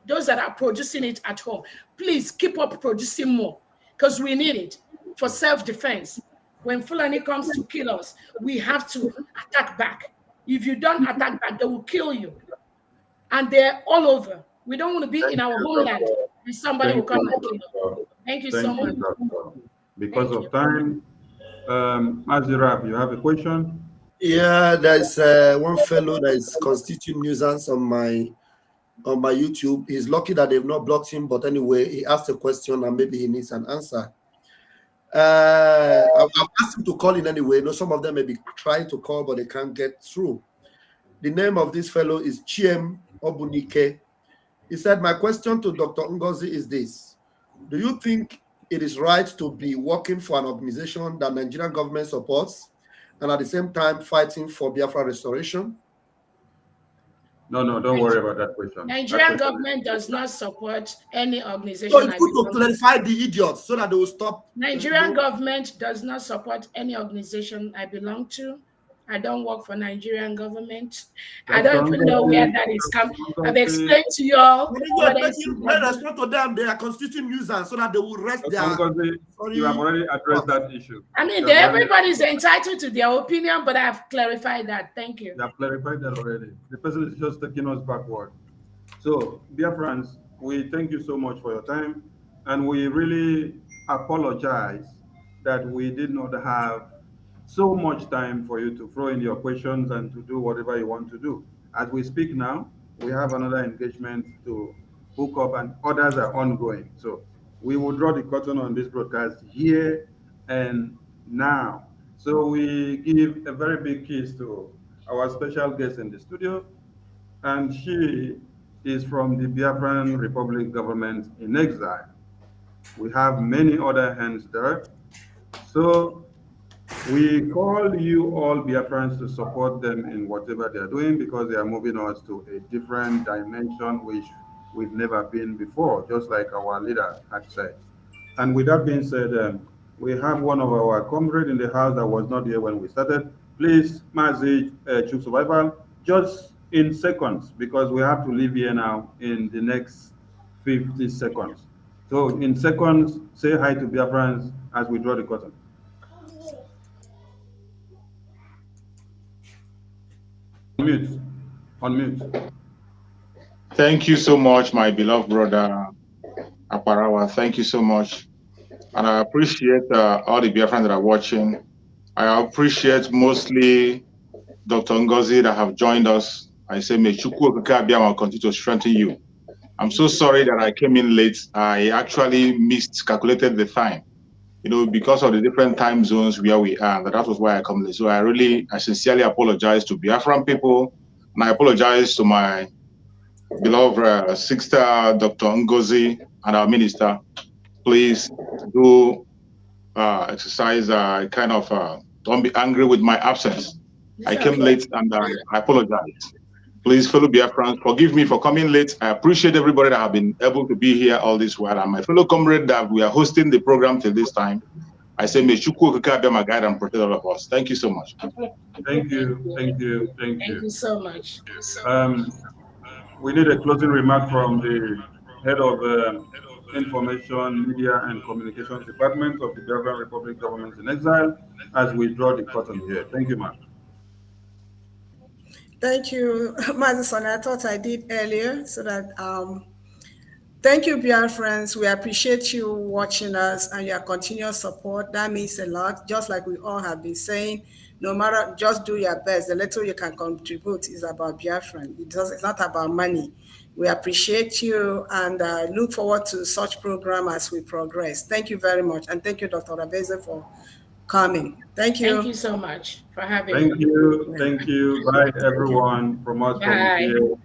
S7: Those that are producing it at home, please keep up producing more, because we need it for self-defense. When Fulani comes to kill us, we have to attack back. If you don't attack back, they will kill you. And they're all over. We don't want to be in our homeland and somebody will come and kill us. Thank you so much.
S6: Because of time, Mazi, you have a question?
S2: Yeah, there's one fellow that is constituting nuisance on my YouTube. He's lucky that they've not blocked him, but anyway, he asked a question and maybe he needs an answer. I've asked him to call in anyway. No, some of them may be trying to call, but they can't get through. The name of this fellow is Chiem Obunike. He said, my question to Dr. Ngozi is this. Do you think it is right to be working for an organization that Nigerian government supports and at the same time fighting for Biafra restoration?
S6: No, don't worry about that question.
S7: Nigerian government does not support any organization.
S2: So it's good to clarify the idiots so that they will stop.
S7: Nigerian government does not support any organization I belong to. I don't work for Nigerian government. I don't even know where that is coming. I've explained to you all.
S2: Let respond to them. They are constituting nuisance so that they will rest their.
S6: You have already addressed that issue.
S7: I mean, everybody's entitled to their opinion, but I've clarified that. Thank you.
S6: You have clarified that already. The person is just taking us backward. So, dear friends, we thank you so much for your time, and we really apologize that we did not have so much time for you to throw in your questions and to do whatever you want to do. As we speak now, we have another engagement to hook up, and others are ongoing. So we will draw the curtain on this broadcast here and now. So we give a very big kiss to our special guest in the studio, and she is from the Biafran Republic government in exile. We have many other hands there. So we call you all Biafrans to support them in whatever they are doing, because they are moving us to a different dimension which we've never been before, just like our leader had said. And with that being said, we have one of our comrades in the house that was not here when we started. Please, Mazi, Chief Survival, just in seconds, because we have to leave here now in the next 50 seconds. So in seconds, say hi to Biafrans as we draw the curtain. Unmute.
S5: Thank you so much, my beloved brother Aparawa. Thank you so much. And I appreciate all the Biafrans that are watching. I appreciate mostly Dr. Ngozi that have joined us. I say, may Chukwu Okike Abiyama continue to strengthen you. I'm so sorry that I came in late. I actually miscalculated the time, because of the different time zones where we are. That was why I come late. So I sincerely apologize to Biafran people, and I apologize to my beloved sister, Dr. Ngozi, and our minister. Please do exercise don't be angry with my absence. I came late and I apologize. Please, fellow Biafrans, forgive me for coming late. I appreciate everybody that have been able to be here all this while. And my fellow comrade that we are hosting the program till this time, I say, may Chukwu Okike Abiyama guide and protect all of us. Thank you so much.
S6: Thank you.
S7: Thank you so much.
S6: We need a closing remark from the head of Information, Media, and Communications Department of the Biafran Republic Government in Exile as we draw the curtain here. Thank you, ma'am.
S4: Thank you, Madison. I thought I did earlier, so that thank you, Biafrans. We appreciate you watching us and your continuous support. That means a lot. Just like we all have been saying, no matter, just do your best. The little you can contribute is about Biafran. It's not about money. We appreciate you and look forward to such program as we progress. Thank you very much, and thank you, Dr. Orabueze, for coming. Thank you.
S7: Thank you so much for having
S6: me.
S7: Thank
S6: you. Bye, everyone, from us from here.